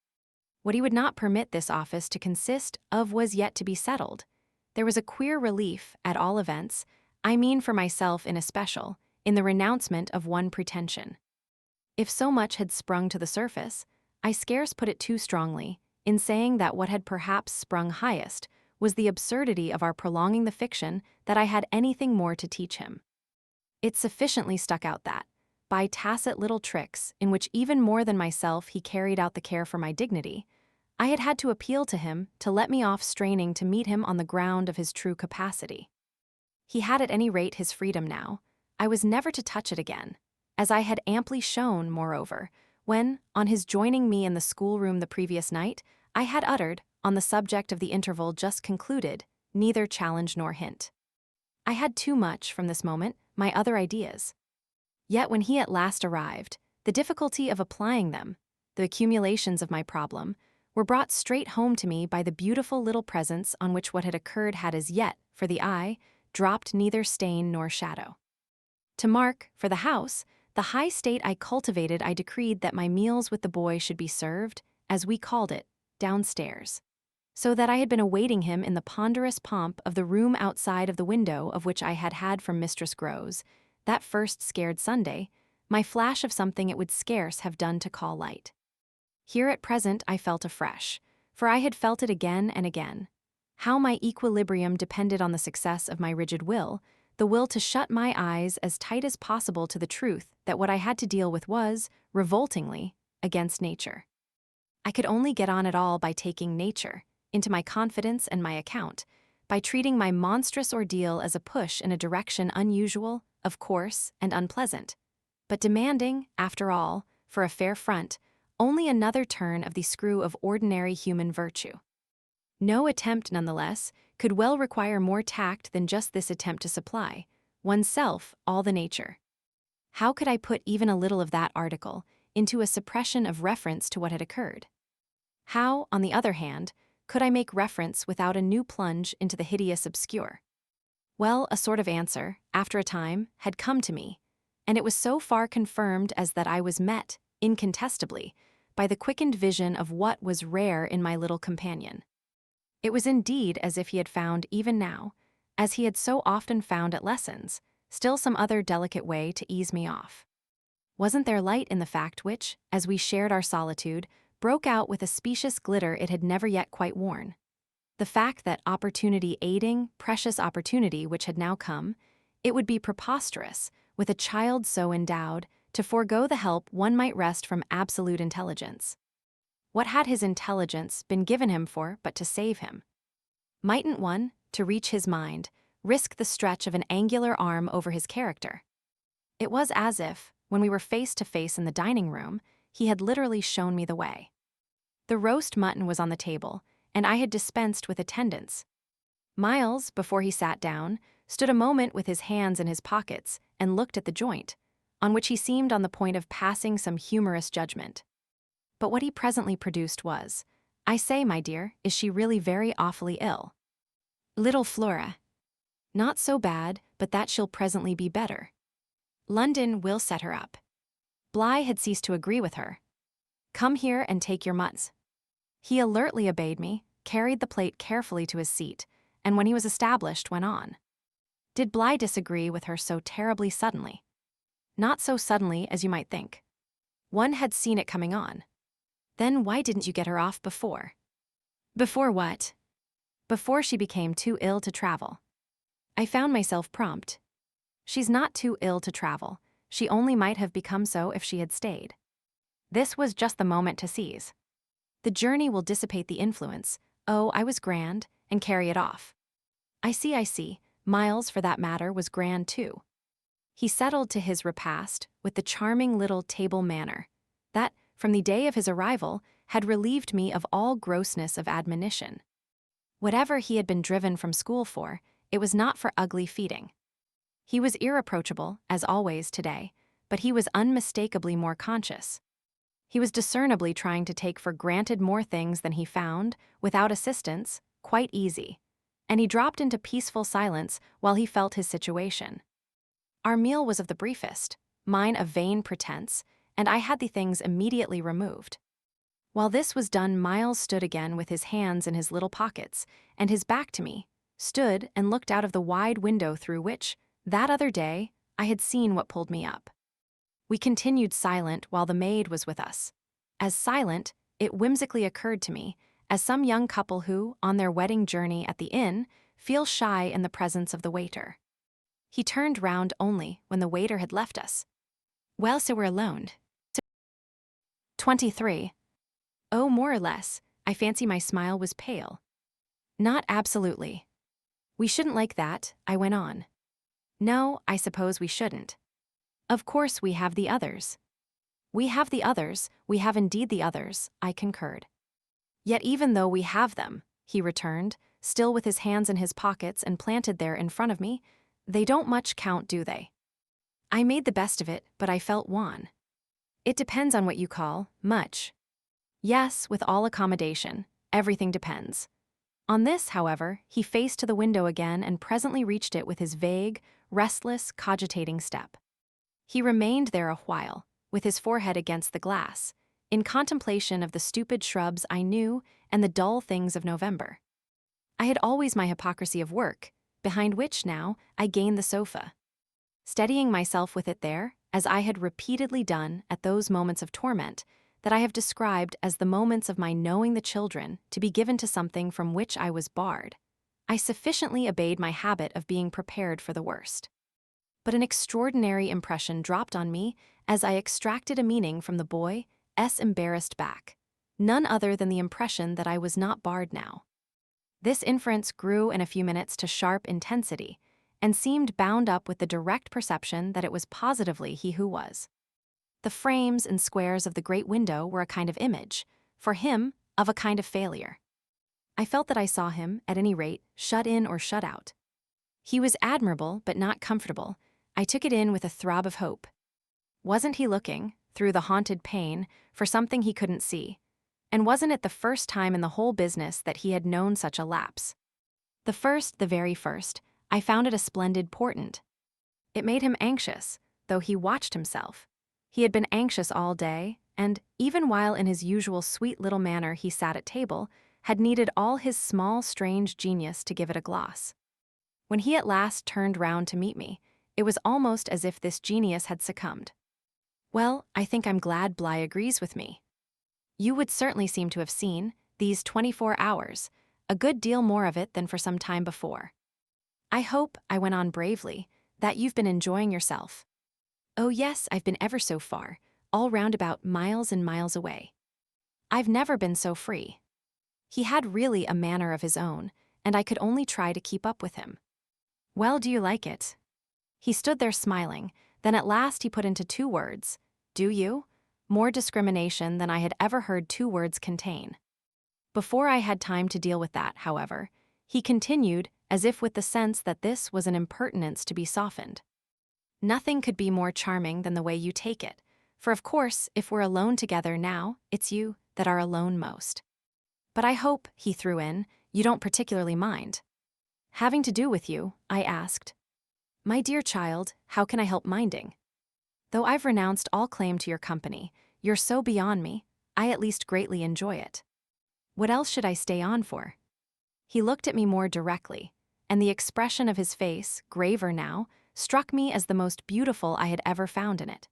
What he would not permit this office to consist of was yet to be settled. There was a queer relief, at all events, I mean for myself in especial, in the renouncement of one pretension. If so much had sprung to the surface, I scarce put it too strongly, in saying that what had perhaps sprung highest was the absurdity of our prolonging the fiction that I had anything more to teach him. It sufficiently stuck out that, by tacit little tricks in which even more than myself he carried out the care for my dignity, I had had to appeal to him to let me off straining to meet him on the ground of his true capacity. He had at any rate his freedom now. I was never to touch it again, as I had amply shown, moreover, when, on his joining me in the schoolroom the previous night, I had uttered, on the subject of the interval just concluded, neither challenge nor hint. I had too much, from this moment, my other ideas. Yet when he at last arrived, the difficulty of applying them, the accumulations of my problem, were brought straight home to me by the beautiful little presence on which what had occurred had as yet, for the eye, dropped neither stain nor shadow. To mark, for the house, the high state I cultivated, I decreed that my meals with the boy should be served, as we called it, downstairs, so that I had been awaiting him in the ponderous pomp of the room outside of the window of which I had had from Mistress Groves, that first scared Sunday, my flash of something it would scarce have done to call light. Here at present I felt afresh, for I had felt it again and again. How my equilibrium depended on the success of my rigid will, the will to shut my eyes as tight as possible to the truth that what I had to deal with was, revoltingly, against nature. I could only get on at all by taking nature into my confidence and my account, by treating my monstrous ordeal as a push in a direction unusual, of course, and unpleasant, but demanding, after all, for a fair front, only another turn of the screw of ordinary human virtue. No attempt, nonetheless, could well require more tact than just this attempt to supply, oneself, all the nature. How could I put even a little of that article into a suppression of reference to what had occurred? How, on the other hand, could I make reference without a new plunge into the hideous obscure? Well, a sort of answer, after a time, had come to me, and it was so far confirmed as that I was met, incontestably, by the quickened vision of what was rare in my little companion. It was indeed as if he had found even now, as he had so often found at lessons, still some other delicate way to ease me off. Wasn't there light in the fact which, as we shared our solitude, broke out with a specious glitter it had never yet quite worn? The fact that opportunity aiding, precious opportunity which had now come, it would be preposterous, with a child so endowed, to forego the help one might wrest from absolute intelligence. What had his intelligence been given him for but to save him? Mightn't one, to reach his mind, risk the stretch of an angular arm over his character? It was as if, when we were face to face in the dining room, he had literally shown me the way. The roast mutton was on the table, and I had dispensed with attendance. Miles, before he sat down, stood a moment with his hands in his pockets and looked at the joint, on which he seemed on the point of passing some humorous judgment. But what he presently produced was, "I say, my dear, is she really very awfully ill?" "Little Flora." "Not so bad, but that she'll presently be better. London will set her up." Bly had ceased to agree with her. "Come here and take your mutts." He alertly obeyed me, carried the plate carefully to his seat, and when he was established went on. Did Bly disagree with her so terribly suddenly? Not so suddenly as you might think. One had seen it coming on. Then why didn't you get her off before? Before what? Before she became too ill to travel. I found myself prompt. She's not too ill to travel. She only might have become so if she had stayed. This was just the moment to seize. The journey will dissipate the influence, oh, I was grand, and carry it off. I see. Miles, for that matter, was grand too. He settled to his repast with the charming little table manner that, from the day of his arrival, had relieved me of all grossness of admonition. Whatever he had been driven from school for, it was not for ugly feeding. He was irreproachable, as always today, but he was unmistakably more conscious. He was discernibly trying to take for granted more things than he found, without assistance, quite easy, and he dropped into peaceful silence while he felt his situation. Our meal was of the briefest, mine a vain pretense, and I had the things immediately removed. While this was done, Miles stood again with his hands in his little pockets, and his back to me, stood and looked out of the wide window through which, that other day, I had seen what pulled me up. We continued silent while the maid was with us. As silent, it whimsically occurred to me, as some young couple who, on their wedding journey at the inn, feel shy in the presence of the waiter. He turned round only when the waiter had left us. "Well, so we're alone." 23. Oh, more or less. I fancy my smile was pale. "Not absolutely." "We shouldn't like that," I went on. "No, I suppose we shouldn't. Of course we have the others." "We have the others, we have indeed the others," I concurred. "Yet even though we have them," he returned, still with his hands in his pockets and planted there in front of me, "they don't much count, do they?" I made the best of it, but I felt wan. "It depends on what you call much." "Yes, with all accommodation, everything depends." On this, however, he faced to the window again and presently reached it with his vague, restless, cogitating step. He remained there a while, with his forehead against the glass, in contemplation of the stupid shrubs I knew and the dull things of November. I had always my hypocrisy of work, behind which now I gained the sofa. steadying myself with it there, as I had repeatedly done at those moments of torment that I have described as the moments of my knowing the children to be given to something from which I was barred. I sufficiently obeyed my habit of being prepared for the worst. But an extraordinary impression dropped on me as I extracted a meaning from the boy's embarrassed back, none other than the impression that I was not barred now. This inference grew in a few minutes to sharp intensity, and seemed bound up with the direct perception that it was positively he who was. The frames and squares of the great window were a kind of image, for him, of a kind of failure. I felt that I saw him, at any rate, shut in or shut out. He was admirable, but not comfortable. I took it in with a throb of hope. Wasn't he looking, through the haunted pane, for something he couldn't see? And wasn't it the first time in the whole business that he had known such a lapse? The very first, I found it a splendid portent. It made him anxious, though he watched himself. He had been anxious all day, and, even while in his usual sweet little manner he sat at table, had needed all his small, strange genius to give it a gloss. When he at last turned round to meet me, it was almost as if this genius had succumbed. Well, I think I'm glad Bly agrees with me. You would certainly seem to have seen, these 24 hours, a good deal more of it than for some time before. I hope, I went on bravely, that you've been enjoying yourself. Oh yes, I've been ever so far, all round about miles and miles away. I've never been so free. He had really a manner of his own, and I could only try to keep up with him. Well, do you like it? He stood there smiling, then at last he put into 2 words, do you? More discrimination than I had ever heard 2 words contain. Before I had time to deal with that, however, he continued, as if with the sense that this was an impertinence to be softened. Nothing could be more charming than the way you take it, for of course, if we're alone together now, it's you that are alone most. But I hope, he threw in, you don't particularly mind. Having to do with you, I asked. My dear child, how can I help minding? Though I've renounced all claim to your company, you're so beyond me, I at least greatly enjoy it. What else should I stay on for? He looked at me more directly, and the expression of his face, graver now, struck me as the most beautiful I had ever found in it.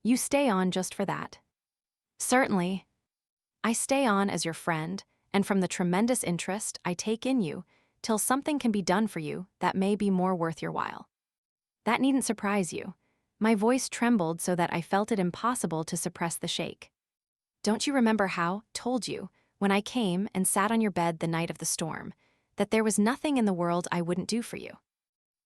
You stay on just for that? Certainly. I stay on as your friend, and from the tremendous interest I take in you, till something can be done for you that may be more worth your while. That needn't surprise you. My voice trembled so that I felt it impossible to suppress the shake. Don't you remember how, told you, when I came and sat on your bed the night of the storm, that there was nothing in the world I wouldn't do for you?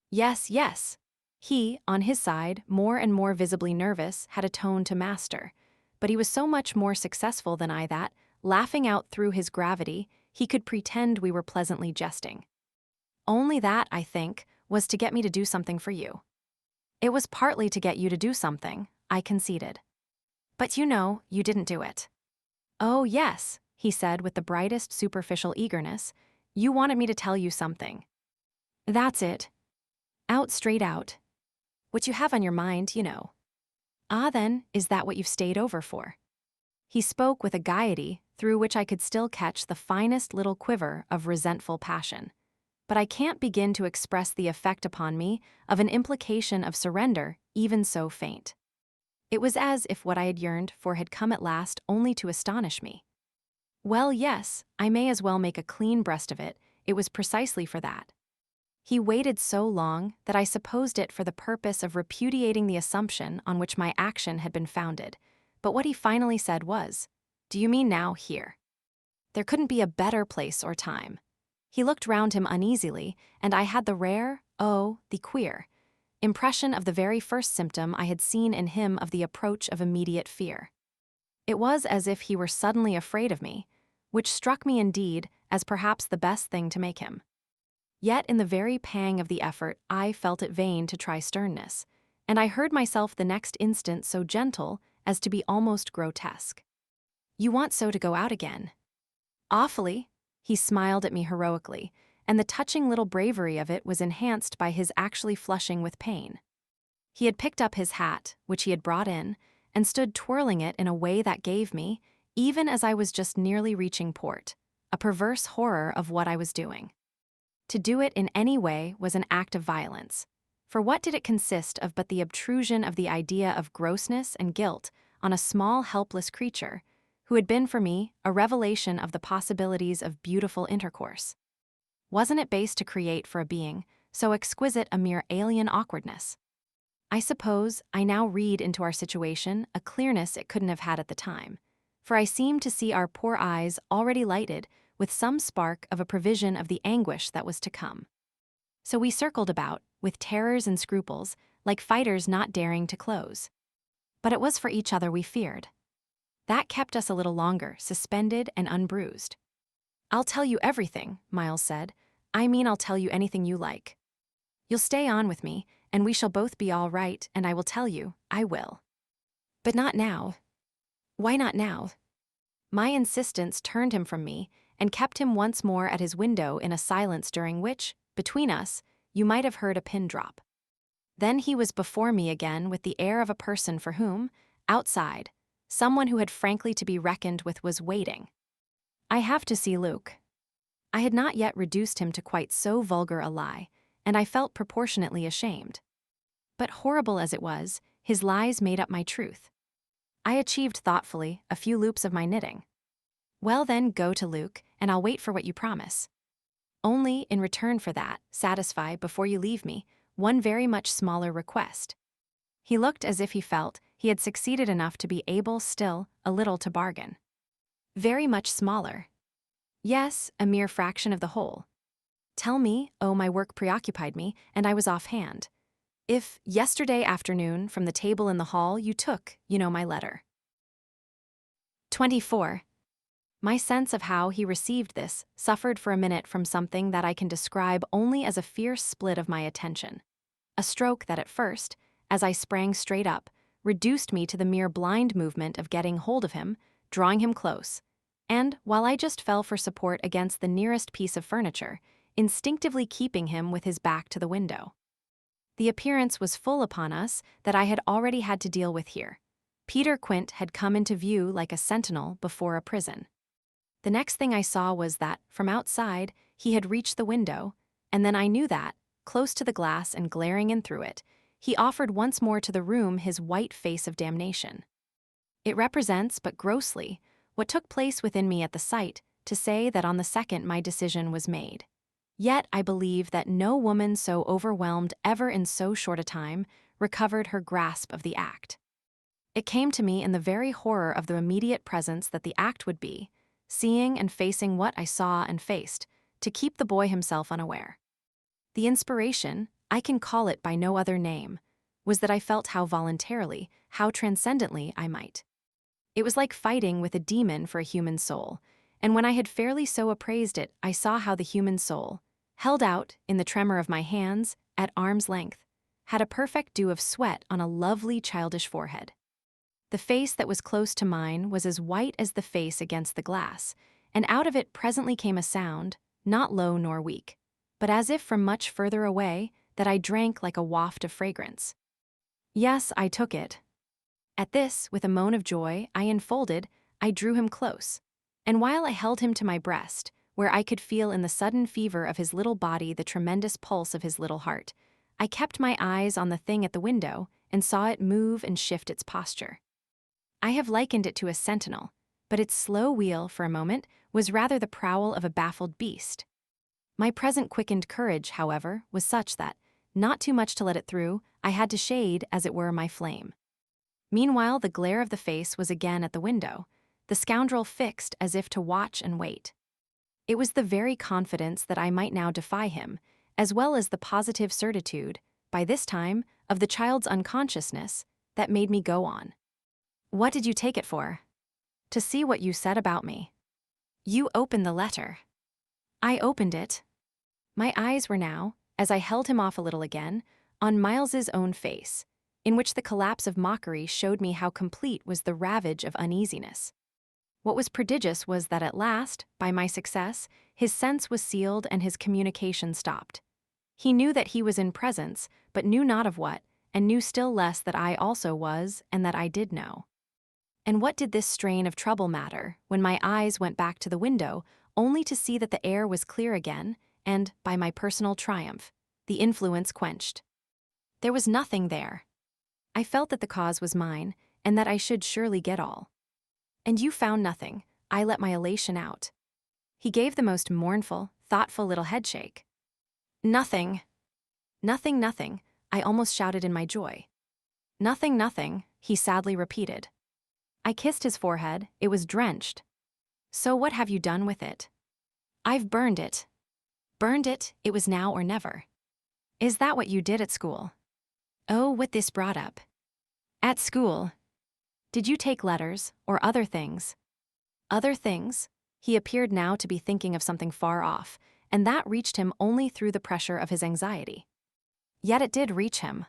Yes, yes. He, on his side, more and more visibly nervous, had a tone to master, but he was so much more successful than I that, laughing out through his gravity, he could pretend we were pleasantly jesting. Only that, I think, was to get me to do something for you. It was partly to get you to do something, I conceded. But you know, you didn't do it. Oh, yes, he said with the brightest superficial eagerness, you wanted me to tell you something. That's it. Out straight out. What you have on your mind, you know. Ah then, is that what you've stayed over for? He spoke with a gaiety through which I could still catch the finest little quiver of resentful passion. But I can't begin to express the effect upon me of an implication of surrender even so faint. It was as if what I had yearned for had come at last only to astonish me. Well, yes, I may as well make a clean breast of it, it was precisely for that. He waited so long that I supposed it for the purpose of repudiating the assumption on which my action had been founded, but what he finally said was, do you mean now here? There couldn't be a better place or time. He looked round him uneasily, and I had the rare, the queer, impression of the very first symptom I had seen in him of the approach of immediate fear. It was as if he were suddenly afraid of me, which struck me indeed as perhaps the best thing to make him. Yet in the very pang of the effort I felt it vain to try sternness, and I heard myself the next instant so gentle as to be almost grotesque. You want so to go out again? Awfully. He smiled at me heroically, and the touching little bravery of it was enhanced by his actually flushing with pain. He had picked up his hat, which he had brought in, and stood twirling it in a way that gave me, even as I was just nearly reaching port, a perverse horror of what I was doing. To do it in any way was an act of violence, For what did it consist of but the obtrusion of the idea of grossness and guilt on a small, helpless creature who had been for me a revelation of the possibilities of beautiful intercourse? Wasn't it base to create for a being so exquisite a mere alien awkwardness? I suppose I now read into our situation a clearness it couldn't have had at the time, for I seemed to see our poor eyes already lighted with some spark of a prevision of the anguish that was to come. So we circled about, with terrors and scruples, like fighters not daring to close. But it was for each other we feared. That kept us a little longer, suspended and unbruised. "I'll tell you everything," Miles said. "I mean, I'll tell you anything you like. You'll stay on with me, and we shall both be all right, and I will tell you, I will." "But not now." "Why not now?" My insistence turned him from me and kept him once more at his window in a silence during which, between us, you might have heard a pin drop. Then he was before me again with the air of a person for whom, outside, someone who had frankly to be reckoned with was waiting. "I have to see Luke." I had not yet reduced him to quite so vulgar a lie, and I felt proportionately ashamed. But horrible as it was, his lies made up my truth. I achieved thoughtfully a few loops of my knitting. "Well then, go to Luke, and I'll wait for what you promise. Only, in return for that, satisfy, before you leave me, one very much smaller request." He looked as if he felt he had succeeded enough to be able still a little to bargain. "Very much smaller." "Yes, a mere fraction of the whole." "Tell me." Oh, my work preoccupied me, and I was offhand. "If, yesterday afternoon, from the table in the hall, you took, my letter." 24. My sense of how he received this suffered for a minute from something that I can describe only as a fierce split of my attention. A stroke that at first, as I sprang straight up, reduced me to the mere blind movement of getting hold of him, drawing him close, and, while I just fell for support against the nearest piece of furniture, instinctively keeping him with his back to the window. The appearance was full upon us that I had already had to deal with here. Peter Quint had come into view like a sentinel before a prison. The next thing I saw was that, from outside, he had reached the window, and then I knew that, close to the glass and glaring in through it, he offered once more to the room his white face of damnation. It represents, but grossly, what took place within me at the sight, to say that on the second my decision was made. Yet I believe that no woman so overwhelmed ever in so short a time recovered her grasp of the act. It came to me in the very horror of the immediate presence that the act would be, seeing and facing what I saw and faced, to keep the boy himself unaware. The inspiration, I can call it by no other name, was that I felt how voluntarily, how transcendently I might. It was like fighting with a demon for a human soul, and when I had fairly so appraised it, I saw how the human soul, held out, in the tremor of my hands, at arm's length, had a perfect dew of sweat on a lovely childish forehead. The face that was close to mine was as white as the face against the glass, and out of it presently came a sound, not low nor weak, but as if from much further away, that I drank like a waft of fragrance. Yes, I took it. At this, with a moan of joy, I drew him close, and while I held him to my breast, where I could feel in the sudden fever of his little body the tremendous pulse of his little heart, I kept my eyes on the thing at the window and saw it move and shift its posture. I have likened it to a sentinel, but its slow wheel, for a moment, was rather the prowl of a baffled beast. My present quickened courage, however, was such that, not too much to let it through, I had to shade, as it were, my flame. Meanwhile, the glare of the face was again at the window, the scoundrel fixed as if to watch and wait. It was the very confidence that I might now defy him, as well as the positive certitude, by this time, of the child's unconsciousness, that made me go on. "What did you take it for?" "To see what you said about me." "You opened the letter." I opened it. My eyes were now, as I held him off a little again, on Miles's own face, in which the collapse of mockery showed me how complete was the ravage of uneasiness. What was prodigious was that at last, by my success, his sense was sealed and his communication stopped. He knew that he was in presence, but knew not of what, and knew still less that I also was, and that I did know. And what did this strain of trouble matter, when my eyes went back to the window, only to see that the air was clear again, and, by my personal triumph, the influence quenched? There was nothing there. I felt that the cause was mine, and that I should surely get all. And you found nothing. I let my elation out. He gave the most mournful, thoughtful little headshake. Nothing. Nothing, nothing, I almost shouted in my joy. Nothing, nothing, he sadly repeated. I kissed his forehead, it was drenched. So what have you done with it? I've burned it. Burned it, it was now or never. Is that what you did at school? Oh, what this brought up. At school. Did you take letters, or other things? Other things? He appeared now to be thinking of something far off, and that reached him only through the pressure of his anxiety. Yet it did reach him.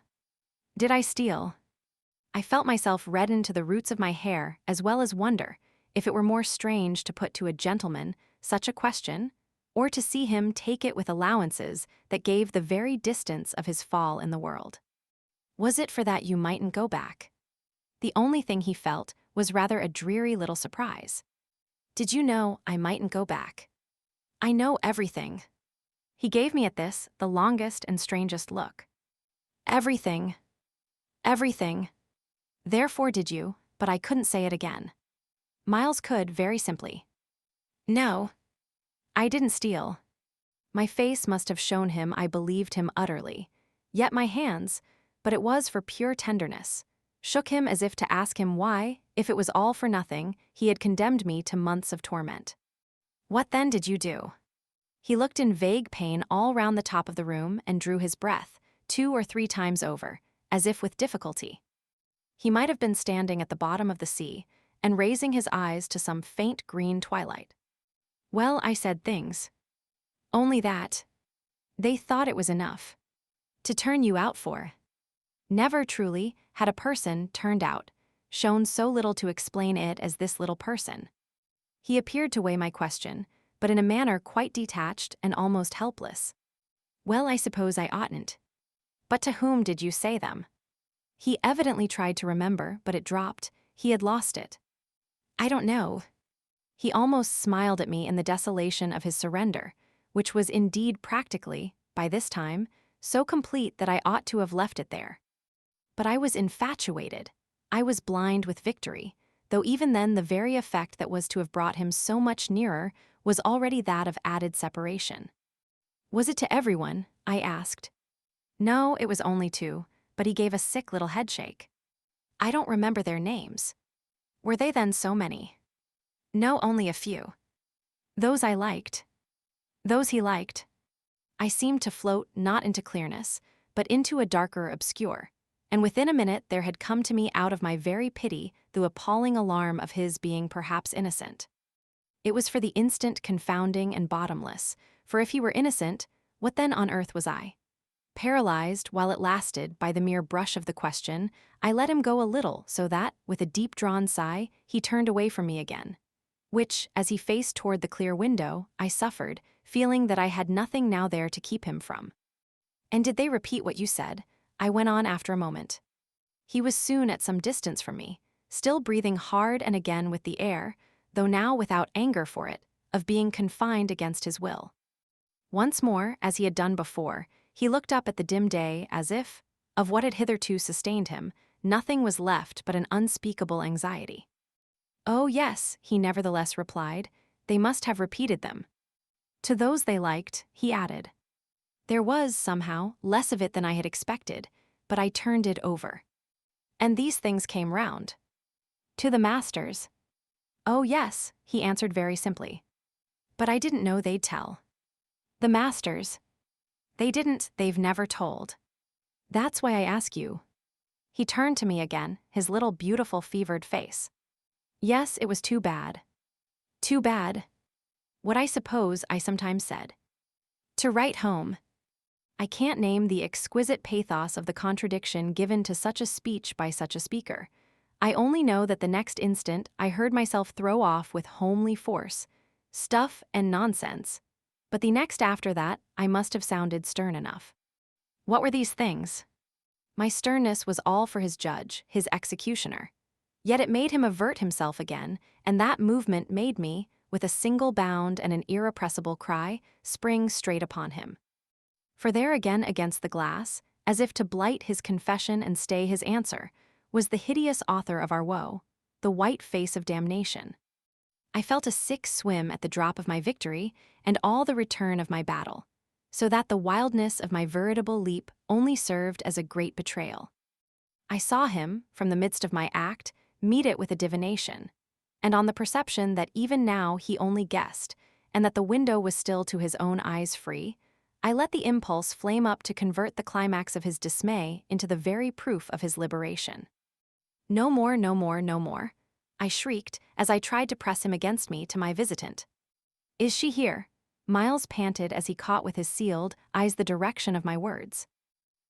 Did I steal? I felt myself redden to the roots of my hair, as well as wonder if it were more strange to put to a gentleman such a question, or to see him take it with allowances that gave the very distance of his fall in the world. Was it for that you mightn't go back? The only thing he felt was rather a dreary little surprise. Did you know I mightn't go back? I know everything. He gave me at this the longest and strangest look. Everything. Everything. Therefore did you, but I couldn't say it again. Miles could very simply. No. I didn't steal. My face must have shown him I believed him utterly, yet my hands, but it was for pure tenderness, shook him as if to ask him why, if it was all for nothing, he had condemned me to months of torment. What then did you do? He looked in vague pain all round the top of the room and drew his breath 2 or 3 times over, as if with difficulty. He might have been standing at the bottom of the sea and raising his eyes to some faint green twilight. Well, I said things. Only that. They thought it was enough. To turn you out for. Never truly had a person turned out, shown so little to explain it as this little person. He appeared to weigh my question, but in a manner quite detached and almost helpless. Well, I suppose I oughtn't. But to whom did you say them? He evidently tried to remember, but it dropped. He had lost it. I don't know. He almost smiled at me in the desolation of his surrender, which was indeed practically, by this time, so complete that I ought to have left it there. But I was infatuated. I was blind with victory, though even then the very effect that was to have brought him so much nearer was already that of added separation. Was it to everyone? I asked. No, it was only 2, but he gave a sick little headshake. I don't remember their names. Were they then so many? No, only a few. Those I liked. Those he liked. I seemed to float not into clearness, but into a darker obscure, and within a minute there had come to me out of my very pity the appalling alarm of his being perhaps innocent. It was for the instant confounding and bottomless, for if he were innocent, what then on earth was I? Paralyzed, while it lasted, by the mere brush of the question, I let him go a little so that, with a deep-drawn sigh, he turned away from me again. Which, as he faced toward the clear window, I suffered, feeling that I had nothing now there to keep him from. And did they repeat what you said? I went on after a moment. He was soon at some distance from me, still breathing hard and again with the air, though now without anger for it, of being confined against his will. Once more, as he had done before, he looked up at the dim day as if, of what had hitherto sustained him, nothing was left but an unspeakable anxiety. Oh yes, he nevertheless replied, they must have repeated them. To those they liked, he added. There was, somehow, less of it than I had expected, but I turned it over. And these things came round. To the masters. Oh yes, he answered very simply. But I didn't know they'd tell. The masters. They didn't, they've never told. That's why I ask you. He turned to me again, his little beautiful fevered face. Yes, it was too bad. Too bad. What I suppose I sometimes said. To write home. I can't name the exquisite pathos of the contradiction given to such a speech by such a speaker. I only know that the next instant I heard myself throw off with homely force, stuff and nonsense. But the next after that, I must have sounded stern enough. What were these things? My sternness was all for his judge, his executioner. Yet it made him avert himself again, and that movement made me, with a single bound and an irrepressible cry, spring straight upon him. For there again against the glass, as if to blight his confession and stay his answer, was the hideous author of our woe, the white face of damnation. I felt a sick swim at the drop of my victory and all the return of my battle, so that the wildness of my veritable leap only served as a great betrayal. I saw him, from the midst of my act, meet it with a divination, and on the perception that even now he only guessed, and that the window was still to his own eyes free, I let the impulse flame up to convert the climax of his dismay into the very proof of his liberation. "No more, no more, no more," I shrieked as I tried to press him against me to my visitant. "Is she here?" Miles panted as he caught with his sealed eyes the direction of my words.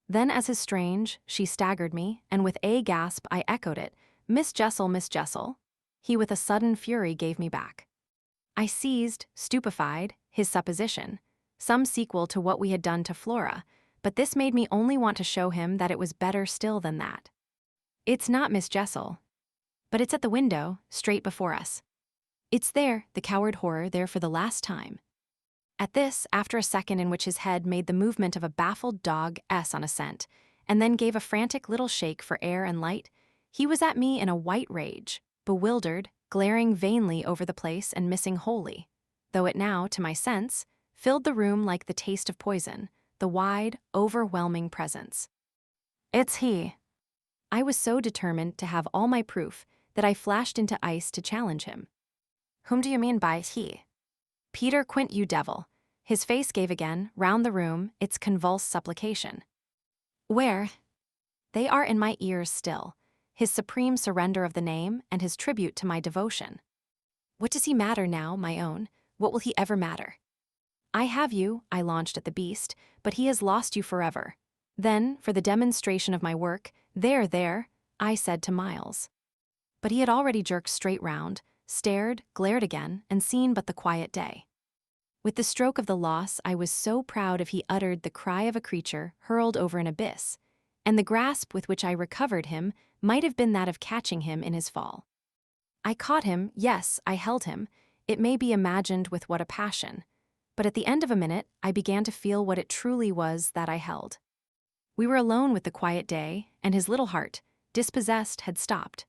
Then as his strange, she staggered me, and with a gasp I echoed it, "Miss Jessel, Miss Jessel." He with a sudden fury gave me back. I seized, stupefied, his supposition, some sequel to what we had done to Flora, but this made me only want to show him that it was better still than that. "It's not Miss Jessel. But it's at the window, straight before us. It's there, the coward horror, there for the last time." At this, after a second in which his head made the movement of a baffled dog on a scent, and then gave a frantic little shake for air and light, he was at me in a white rage, bewildered, glaring vainly over the place and missing wholly, though it now, to my sense, filled the room like the taste of poison, the wide, overwhelming presence. "It's he." I was so determined to have all my proof that I flashed into ice to challenge him. "Whom do you mean by he?" "Peter Quint, you devil." His face gave again, round the room, its convulsed supplication. "Where?" "They are in my ears still, his supreme surrender of the name and his tribute to my devotion." "What does he matter now, my own? What will he ever matter?" "I have you," I launched at the beast, "but he has lost you forever." Then, for the demonstration of my work, there," I said to Miles. But he had already jerked straight round, stared, glared again, and seen but the quiet day. With the stroke of the loss, I was so proud of he uttered the cry of a creature hurled over an abyss, and the grasp with which I recovered him might have been that of catching him in his fall. I caught him, yes, I held him, it may be imagined with what a passion, but at the end of a minute I began to feel what it truly was that I held. We were alone with the quiet day, and his little heart, dispossessed, had stopped.